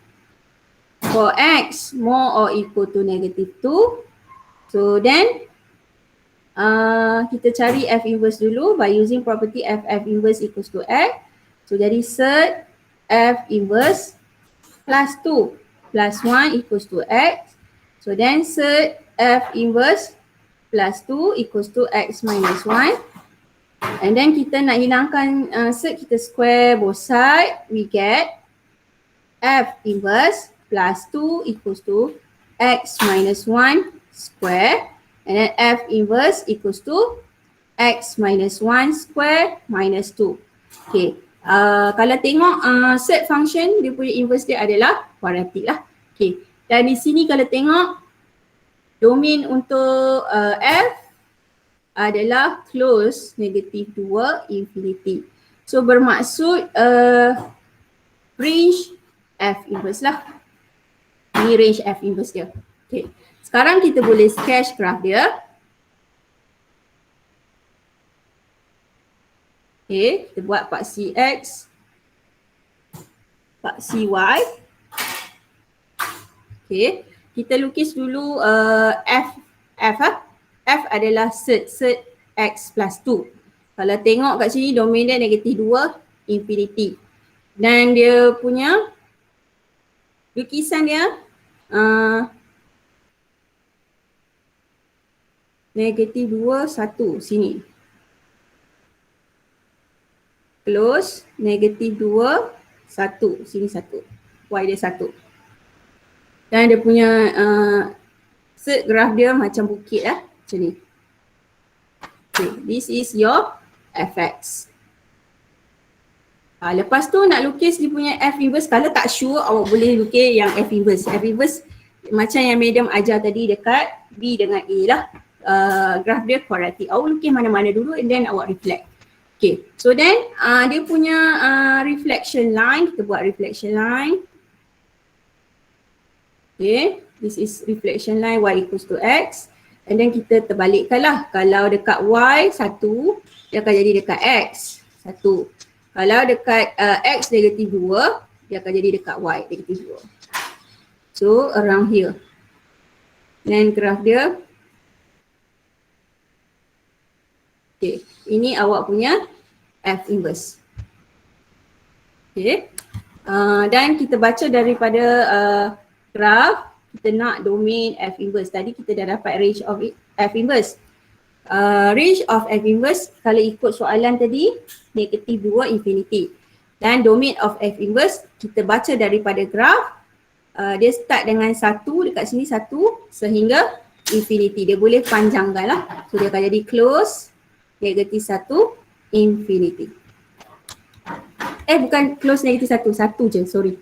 For x more or equal to negative 2, so then kita cari f inverse dulu by using property f inverse equals to x. So jadi set f inverse plus 2 plus 1 equals to x. So then set f inverse plus 2 equals to x minus 1. And then kita nak hilangkan set, kita square both side, we get f inverse plus 2 equals to x minus 1 square. And then f inverse equals to x minus 1 square minus 2. Okay. Kalau tengok set function, dia punya inverse dia adalah kuadratik lah. Okay. Dan di sini kalau tengok domain untuk f adalah close negative 2 infinity. So bermaksud range f inverse lah. Ini range f inverse dia. Okay. Sekarang kita boleh sketch graph dia. Okay, kita buat paksi X, paksi Y. Okay, kita lukis dulu F adalah set X plus 2. Kalau tengok kat sini domain dia negatif 2 infinity. Dan dia punya lukisan dia negatif 2, 1 sini. Close, negatif 2, 1. Sini 1. Y dia 1. Dan dia punya set graph dia macam bukit lah. Macam ni. Okay, this is your fx. Lepas tu nak lukis dia punya f inverse. Kalau tak sure, awak boleh lukis yang f inverse. F inverse macam yang madam ajar tadi dekat B dengan A lah. Graph dia kuadratik. Awak lukis mana-mana dulu and then awak reflect. Okay, so then dia punya reflection line, kita buat reflection line. Okay, this is reflection line y equals to x. And then kita terbalikkan lah. Kalau dekat y 1, dia akan jadi dekat x 1. Kalau dekat x negatif 2, dia akan jadi dekat y negatif 2. So around here. Then graph dia. Okay, ini awak punya f inverse. Okay, dan kita baca daripada graph, kita nak domain f inverse. Tadi kita dah dapat range of f inverse. Range of f inverse kalau ikut soalan tadi negatif 2 infinity. Dan domain of f inverse kita baca daripada graph, dia start dengan 1 dekat sini 1 sehingga infinity. Dia boleh panjangkan lah. So dia akan jadi close negatif 1 infinity. Bukan close negatif 1, 1 je, sorry.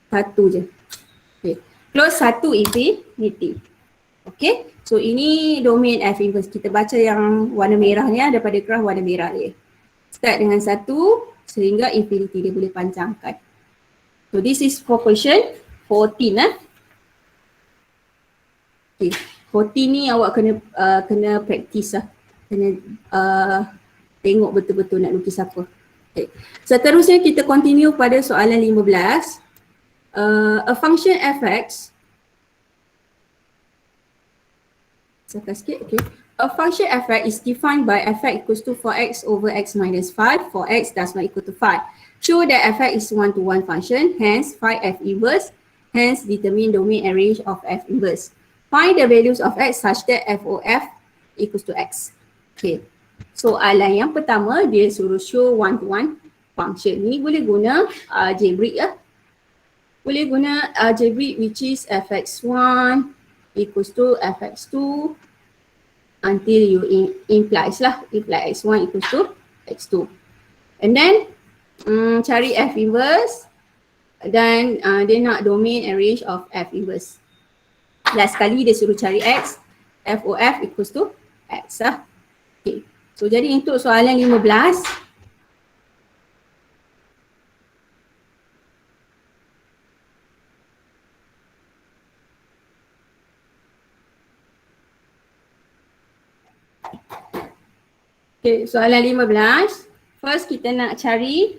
1 je. Okay. Close 1 infinity. Okay, so ini domain f inverse. Kita baca yang warna merah ni daripada graph warna merah dia. Start dengan 1 sehingga infinity, dia boleh panjangkan. So this is for question 14 Okay, 14 ni awak kena practice lah. Kena tengok betul-betul nak lukis apa. Okay. Seterusnya kita continue pada soalan 15. A function fx. Sakas sikit, okay. A function fx is defined by fx equals to 4x over x minus 5 for x does not equal to 5. Show that fx is one-to-one function, hence find f inverse, hence determine domain and range of f inverse. Find the values of x such that f of f equals to x. Okay, soalan yang pertama dia suruh show one-to-one function. Ni boleh guna algebraic lah. Boleh guna algebraic which is fx1 equals to fx2 until you implies lah. Imply x1 equals to x2. And then cari f inverse dan dia nak domain and range of f inverse. Last sekali dia suruh cari x, f of f equals to x lah. Okay. So jadi untuk soalan 15, Okay, soalan 15. First kita nak cari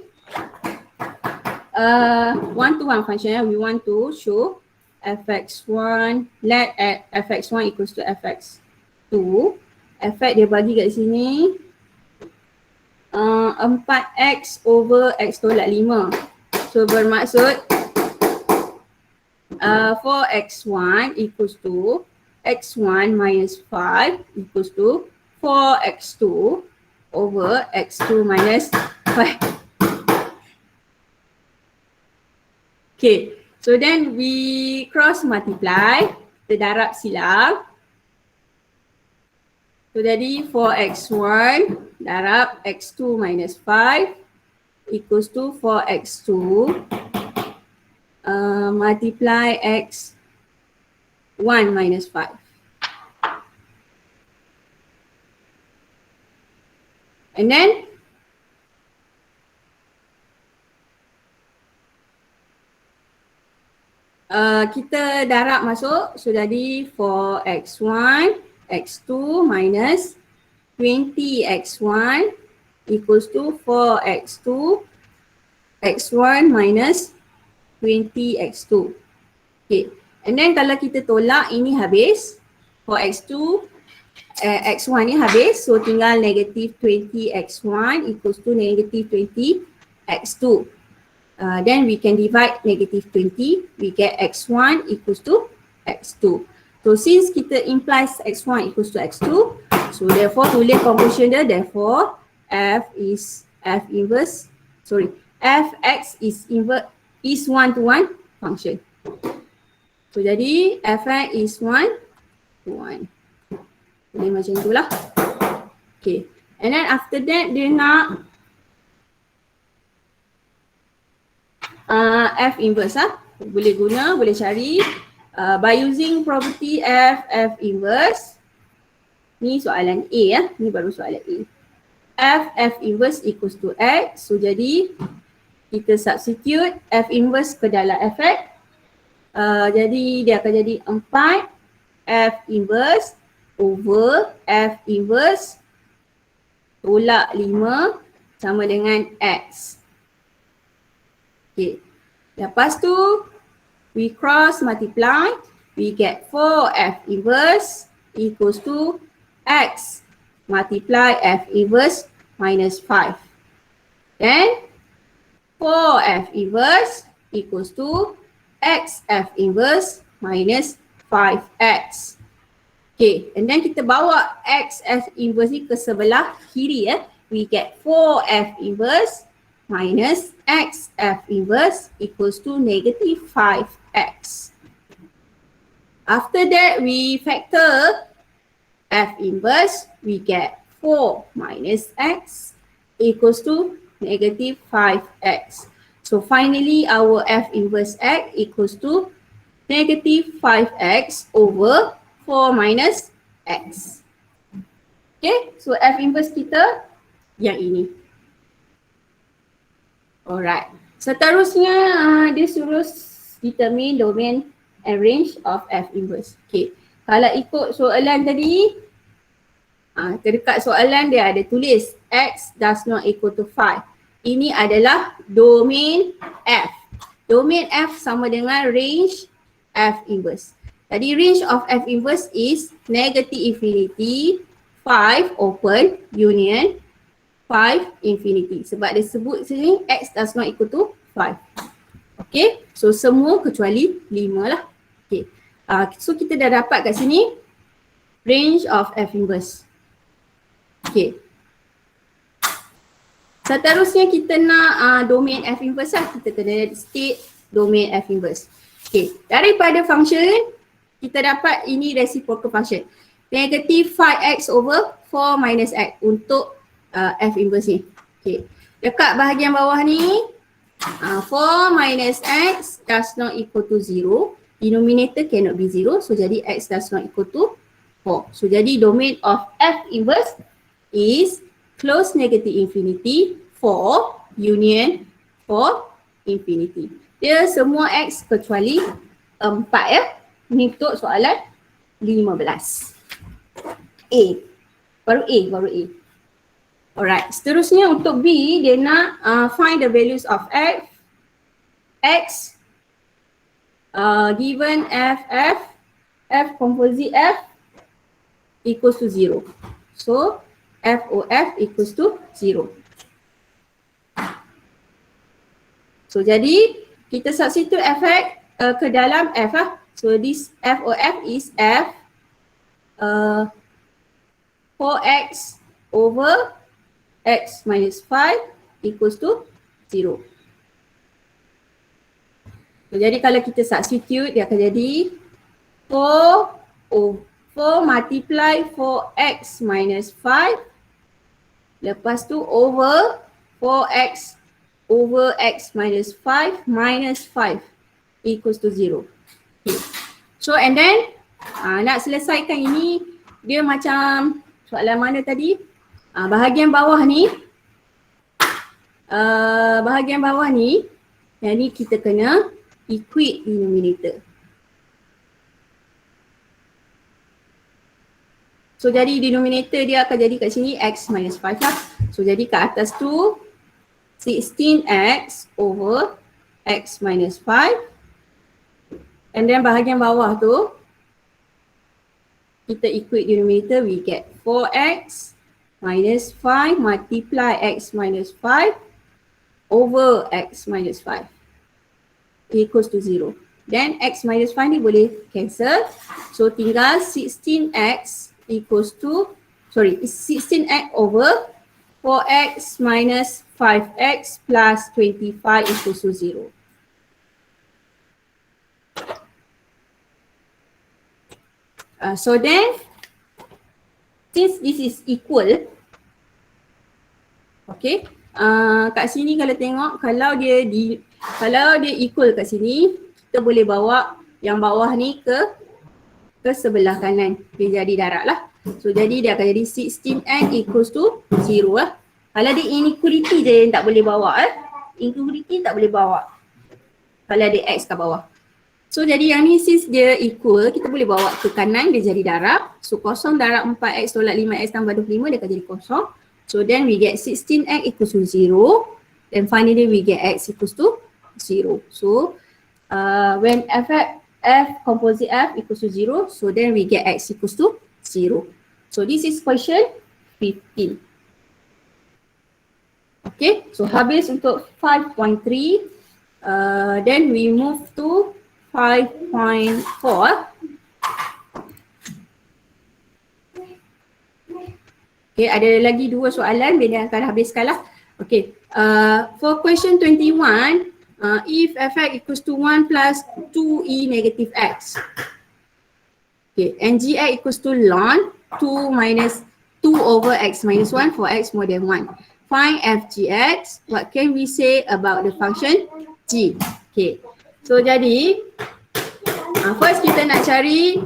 one-to-one function. We want to show fx1, let fx1 equals to fx2. Fx dia bagi kat sini 4x over x tolak 5. So bermaksud 4x1 equals to x1 minus 5 equals to 4x2 over x2 minus 5. Okay, so then we cross multiply, kita darab silang. So jadi 4x1 darab x2 minus 5 equals to 4x2 multiply x1 minus 5. And then kita darab masuk, so jadi 4x1, x2 minus 20x1 equals to 4x2, x1 minus 20x2. Okay, and then kalau kita tolak ini habis, 4x2, x1 ni habis, so tinggal negative 20x1 equals to negative 20x2. Then we can divide negative 20, we get x1 equals to x2. So since kita implies x1 equals to x2, so therefore tulis conclusion dia, therefore fx is one-to-one function. So jadi fx is one-to-one. Jadi macam itulah. Okay, and then after that dia nak F inverse boleh guna, boleh cari by using property F inverse. Ni soalan A ni baru soalan A. F inverse equals to X. So jadi kita substitute F inverse ke dalam Fx. Jadi dia akan jadi 4 F inverse over F inverse tolak 5 sama dengan X. Okay. Lepas tu we cross multiply, we get 4F inverse equals to X multiply F inverse minus 5. Then 4F inverse equals to XF inverse minus 5X. Okay, and then kita bawa XF inverse ni ke sebelah kiri we get 4F inverse minus XF inverse equals to negative 5X. After that, we factor F inverse, we get 4 minus X equals to negative 5X. So finally, our F inverse X equals to negative 5X over 4 minus X. Okay, so F inverse kita yang ini. Alright, seterusnya dia suruh determine domain and range of F inverse. Okay, kalau ikut soalan tadi, terdekat soalan dia ada tulis X does not equal to 5. Ini adalah domain F. Domain F sama dengan range F inverse. Tadi range of F inverse is negative infinity, 5 open, union, 5 infinity. Sebab dia sebut sini X does not equal to 5. Okay, so semua kecuali 5 lah. Okay, so kita dah dapat kat sini range of F inverse. Okay, seterusnya kita nak domain F inverse lah. Kita kena state domain F inverse. Okay, daripada function kita dapat ini reciprocal function. Negative 5x over 4 minus x untuk F inverse ni. Okay, dekat bahagian bawah ni 4 minus x does not equal to 0. Denominator cannot be 0. So jadi x does not equal to 4. So jadi domain of F inverse is close negative infinity 4 union 4 infinity. Dia semua x kecuali 4 ya. Ni untuk soalan 15. Baru A. Alright, seterusnya untuk B, dia nak find the values of X given F composite F equals to 0. So, F of F equals to 0. So, jadi kita substitute Fx ke dalam F lah. So, this F of F is F 4x over x minus 5 equals to 0. So, jadi kalau kita substitute, dia akan jadi 4 multiply 4x minus 5 lepas tu over 4x over x minus 5 minus 5 equals to 0. Okay. So and then nak selesaikan ini, dia macam soalan mana tadi? Bahagian bawah ni, yang ni kita kena equate denominator. So jadi denominator dia akan jadi kat sini x minus 5 lah. So jadi kat atas tu 16x over x minus 5. And then bahagian bawah tu kita equate denominator, we get 4x minus 5 multiply x minus 5 over x minus 5 equals to 0. Then x minus 5 ni boleh cancel. So tinggal 16x equals to, 16x over 4x minus 5x plus 25 equals to 0. So then, since this is equal, okay, kat sini kalau tengok, kalau dia equal kat sini, kita boleh bawa yang bawah ni ke sebelah kanan, dia jadi darab lah. So jadi dia akan jadi 16x equals to 0 lah. Kalau dia inequality je yang tak boleh bawa inequality tak boleh bawa kalau ada x kat bawah. So jadi yang ni since dia equal, kita boleh bawa ke kanan, dia jadi darab. So kosong darab 4x tolak 5x tambah 25, dia akan jadi kosong. So then we get 16x equals to 0. Then finally we get x equals to 0. So when f composite f equals to 0, so then we get x equals to 0. So this is question 15. Okay, so habis untuk 5.3. Then we move to 5.4. Okay, ada lagi 2 soalan, dia akan habiskan lah. Okay, for question 21, if fx equals to 1 plus 2e negative x. Okay, and gx equals to ln 2 minus 2 over x minus 1 for x more than 1. Find f gx. What can we say about the function g? Okay, so jadi first kita nak cari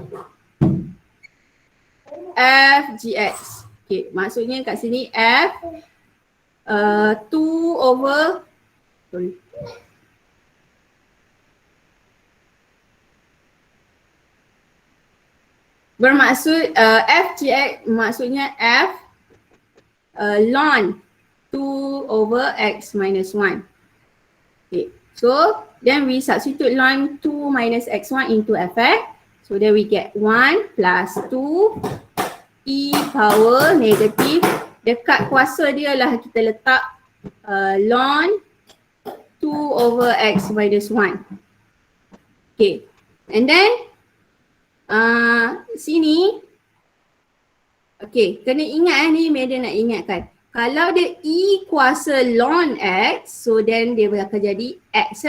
f gx. Okay, maksudnya kat sini f 2 over, sorry, bermaksud f gx maksudnya f ln 2 over x minus 1. Okay, so then we substitute ln 2 minus x1 into fx. So then we get 1 plus 2 e power negative. Dekat kuasa dia lah kita letak ln 2 over x minus 1. Okay, and then sini, okay, kena ingat ni, Medan nak ingatkan. Kalau dia e kuasa ln x, so then dia akan jadi x,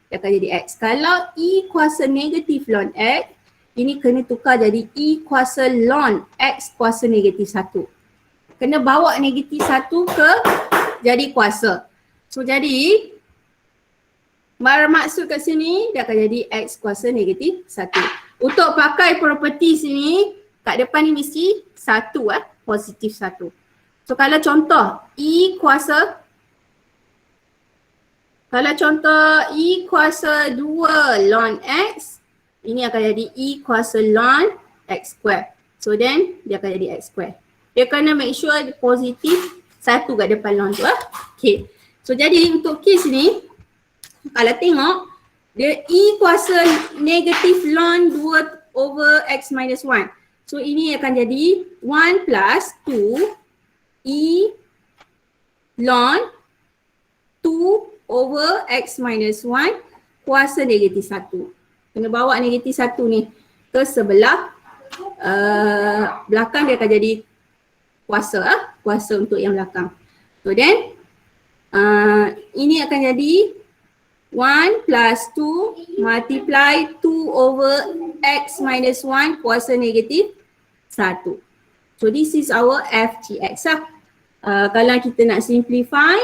dia akan jadi x. Kalau e kuasa negatif ln x, ini kena tukar jadi e kuasa ln x kuasa negatif 1. Kena bawa negatif 1 ke jadi kuasa. So jadi, bermaksud kat sini, dia akan jadi x kuasa negatif 1. Untuk pakai property sini, kat depan ni mesti 1 positif 1. So kalau contoh E kuasa 2 ln x, ini akan jadi E kuasa ln x square. So then dia akan jadi x square. Dia kena make sure positif 1 kat depan ln tu Okay. So jadi untuk kes ni, kalau tengok, dia E kuasa negatif ln 2 over X minus 1. So ini akan jadi 1 plus 2 E ln 2 over X minus 1 kuasa negatif 1. Kena bawa negatif 1 ni ke sebelah belakang, dia akan jadi kuasa kuasa untuk yang belakang. So then ini akan jadi 1 plus 2 multiply 2 over X minus 1 kuasa negatif 1. So this is our FGX kalau kita nak simplify,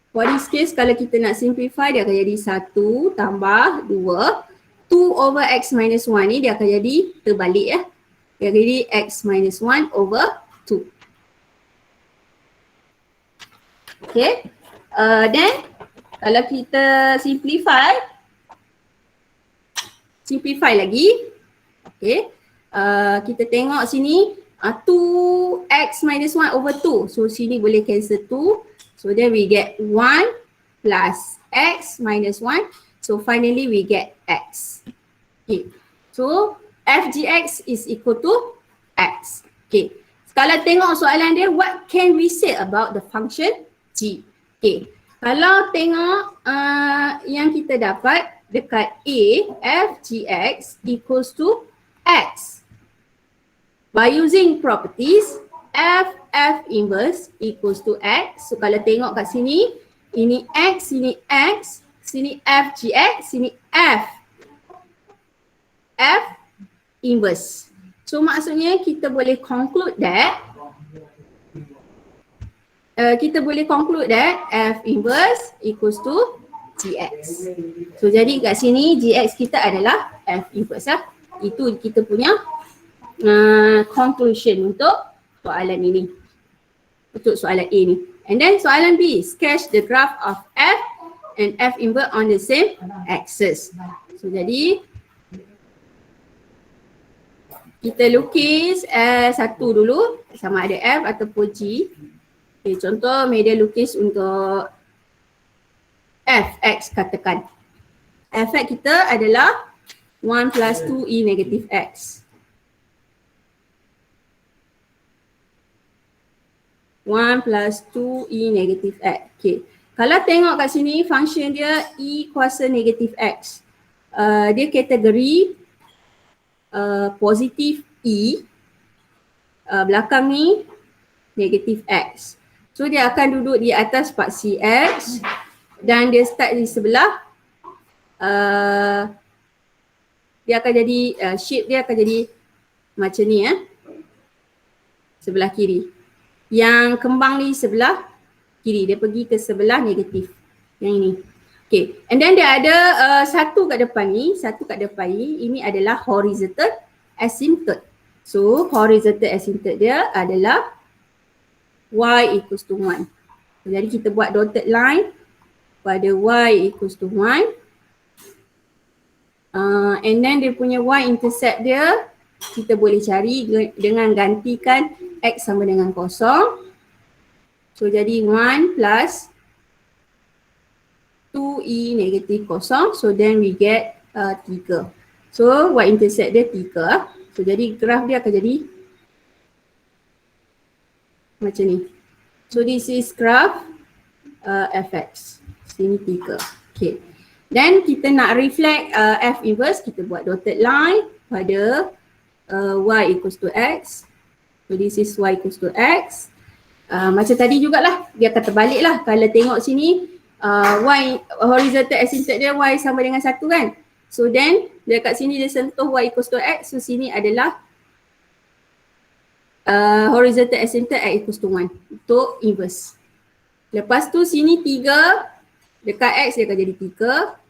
for this case kalau kita nak simplify, dia akan jadi 1 tambah 2 over X minus 1 ni dia akan jadi terbalik dia akan jadi X minus 1 over 2. Okay, then kalau kita simplify lagi, okay, kita tengok sini 2x minus 1 over 2. So sini boleh cancel 2. So then we get 1 plus x minus 1. So finally we get x. Okay. So FGX is equal to x. Okay. Kalau tengok soalan dia, what can we say about the function g? Okay. Kalau tengok yang kita dapat dekat A, FGX equals to x. By using properties, F inverse equals to x. So kalau tengok kat sini, ini x, sini FGX, sini F inverse. So maksudnya kita boleh conclude that F inverse equals to GX. So jadi kat sini GX kita adalah F inverse Itu kita punya conclusion untuk soalan ini. Untuk soalan A ni. And then soalan B, sketch the graph of F and F inverse on the same axis. So jadi kita lukis satu dulu sama ada F ataupun G. Okay, contoh media lukis untuk Fx katakan. Fx kita adalah 1 plus 2e negative x. 1 plus 2e negative x. Okay. Kalau tengok kat sini function dia e kuasa negative x. Dia kategori positif e. Belakang ni negative x. So dia akan duduk di atas paksi x dan dia start di sebelah dia akan jadi shape dia akan jadi macam ni sebelah kiri. Yang kembang ni sebelah kiri, dia pergi ke sebelah negatif yang ini. Okay, and then dia ada satu kat depan ni, ini adalah horizontal asymptote. So horizontal asymptote dia adalah y equals to 1. So, jadi kita buat dotted line pada y equals to 1. And then dia punya y-intercept dia kita boleh cari dengan gantikan x sama dengan 0. So jadi 1 plus 2e negative 0. So then we get 3. So y-intercept dia 3. So jadi graf dia akan jadi macam ni. So this is graph fx. Sini 3. Okay. Then kita nak reflect f inverse, kita buat dotted line pada y equals to x. So this is y equals to x. Macam tadi jugalah, dia akan terbalik lah. Kalau tengok sini y horizontal asymptote dia y sama dengan 1 kan. So then dekat sini dia sentuh y equals to x. So sini adalah horizontal asymptote x equals to 1 untuk inverse. Lepas tu sini 3 dekat x dia akan jadi 3.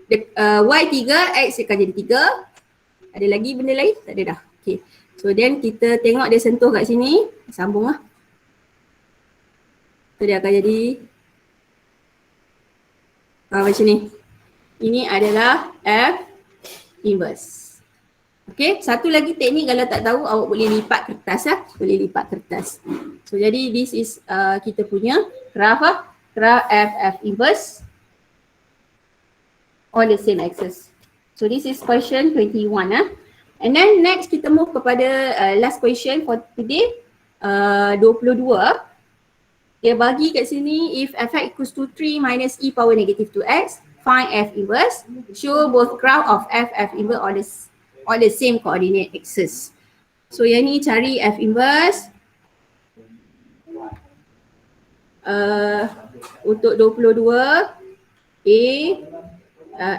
Y 3, x akan jadi 3. Ada lagi benda lain? Tak ada dah. Okay. So then kita tengok dia sentuh kat sini. Sambung lah. So dia akan jadi macam ni. Ini adalah F inverse. Okay, satu lagi teknik kalau tak tahu awak boleh lipat kertas lah. Boleh lipat kertas. So jadi this is kita punya graph graph FF inverse on the same axis. So this is question 21 . And then next kita move kepada last question for today, 22. Dia bagi kat sini if fx equals to 3 minus e power negative 2x, find f inverse, show both graph of f inverse on the same coordinate axis. So yang ni cari f inverse untuk 22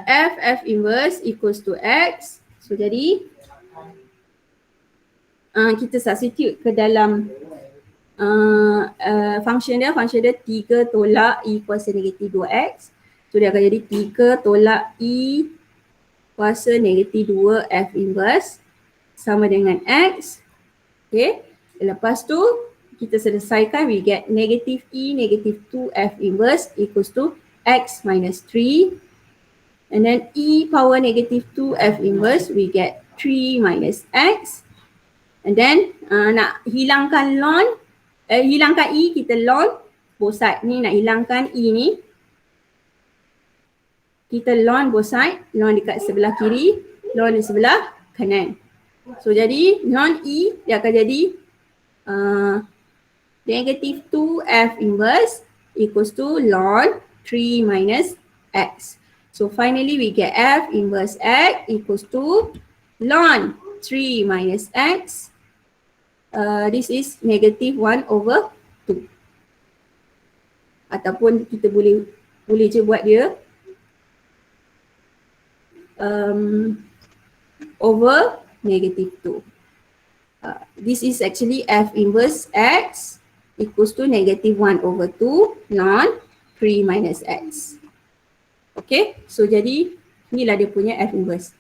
f inverse equals to x. So jadi kita substitute ke dalam function dia 3 tolak e kuasa negatif 2x. So dia akan jadi 3 tolak e kuasa negatif 2 f inverse sama dengan x. Okay, lepas tu kita selesaikan, we get negative e negative 2 f inverse equals to x minus 3. And then e power negative 2 f inverse, we get 3 minus x. And then nak hilangkan ln, hilangkan e, kita ln both side. Ni nak hilangkan e ni, kita ln both side, ln dekat sebelah kiri, ln di sebelah kanan. So jadi ln e dia akan jadi negative 2 f inverse equals to ln 3 minus x. So finally we get f inverse x equals to ln 3 minus x. This is negative 1 over 2. Ataupun kita boleh je buat dia over negative 2. This is actually f inverse x equals to negative 1 over 2 ln 3 minus x. Okay, so jadi inilah dia punya f inverse.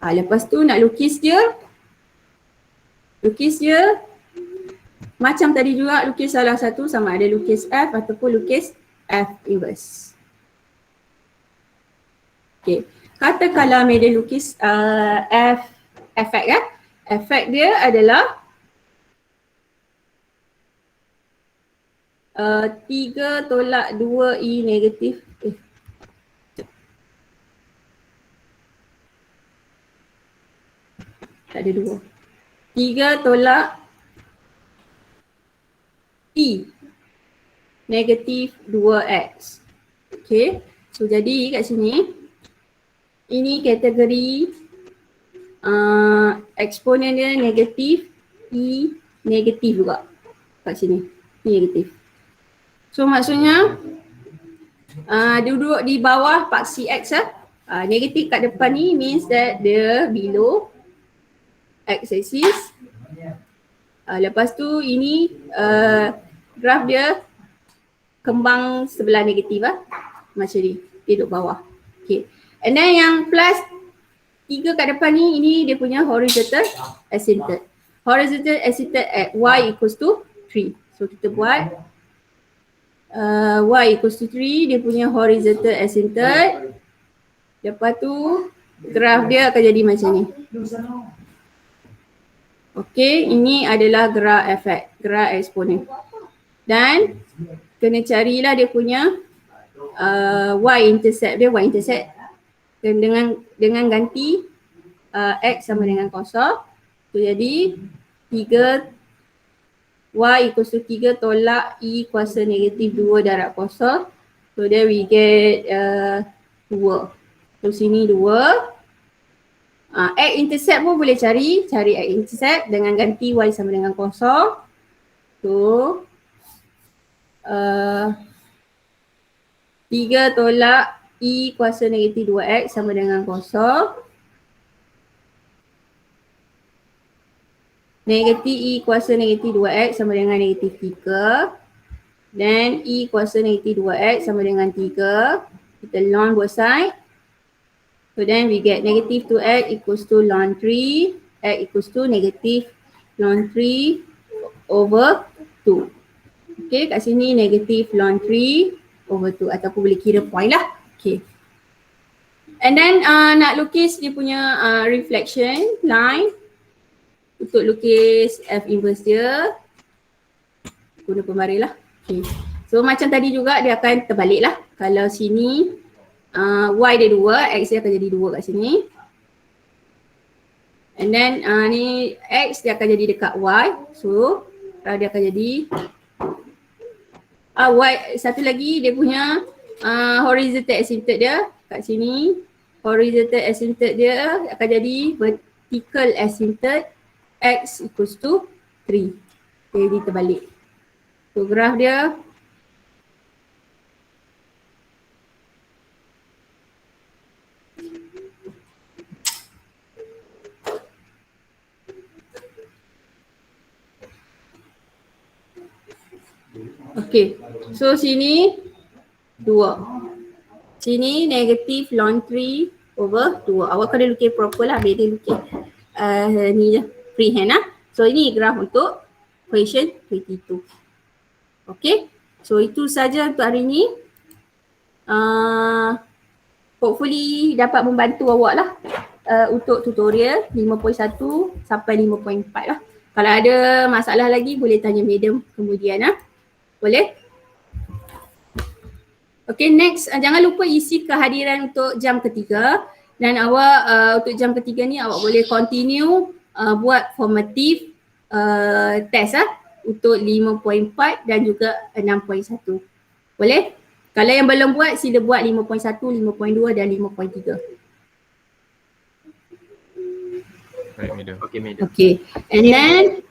Lepas tu nak lukis dia macam tadi juga, lukis salah satu, sama ada lukis f ataupun lukis f inverse. Okay, katakanlah Medan lukis efek ya. Efek dia adalah 3 tolak 2 e negatif. Tak ada 2. 3 tolak e negatif 2x. Okay, so jadi kat sini ini kategori eksponen dia negatif, e negatif juga kat sini, negatif. So maksudnya duduk di bawah paksi x negatif kat depan ni means that dia below x axis. Lepas tu ini graf dia kembang sebelah negatif macam ni, dia duduk bawah. Okay. And then yang plus 3 kat depan ni, ini dia punya horizontal asymptote. Horizontal asymptote at y equals to 3. So kita buat y equals to 3, dia punya horizontal asymptote. Lepas tu graf dia akan jadi macam ni. Okay, ini adalah graf efek, graf eksponen. Dan kena carilah dia punya y-intercept dia, y-intercept dengan ganti x sama dengan kosong. So jadi 3 y equals to 3 tolak e kuasa negatif 2 darab kosong. So there we get 2. So sini 2. X-intercept pun boleh cari X-intercept dengan ganti y sama dengan kosong. So 3 tolak e kuasa negatif 2x sama dengan kosong. Negatif e kuasa negatif 2x sama dengan negatif 3. Dan e kuasa negatif 2x sama dengan 3. Kita ln both side. So then we get negative 2x equals to ln 3. X equals to negative ln 3 over 2. Okay, kat sini negative ln 3 over 2 ataupun boleh kira point lah. Okay. And then nak lukis dia punya reflection line. Untuk lukis F inverse dia, guna pembaris lah. Okay. So macam tadi juga dia akan terbalik lah. Kalau sini Y dia 2, X dia akan jadi 2 kat sini. And then ni X dia akan jadi dekat Y. So dia akan jadi Y. Satu lagi dia punya horizontal asymptote dia kat sini. Horizontal asymptote dia akan jadi vertical asymptote X equals to 3. Jadi terbalik. So graf dia okay. So sini 2. Sini negatif ln 3 over 2. Awak kena lukis proper lah. Biar dia lukis ni je. Freehand lah. So ini graf untuk question 22. Okay. So itu saja untuk hari ni. Hopefully dapat membantu awak lah untuk tutorial 5.1 sampai 5.4 lah. Kalau ada masalah lagi boleh tanya madam kemudian lah. Boleh? Okay, next jangan lupa isi kehadiran untuk jam ketiga. Dan awak untuk jam ketiga ni awak boleh continue buat formative test untuk 5.4 dan juga 6.1. Boleh? Kalau yang belum buat sila buat 5.1, 5.2 dan 5.3. Baik, madam. Okay, madam. Okay. And then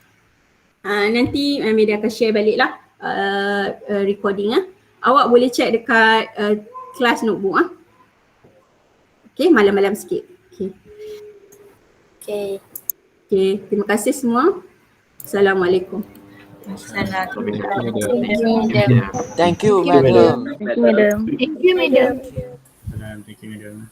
nanti Media akan share balik lah recording . Awak boleh check dekat kelas notebook . Okay, malam-malam sikit. Okay. Okay. Okay, terima kasih semua. Assalamualaikum. Assalamualaikum. Thank you, madam. Thank you, madam. Thank you, madam.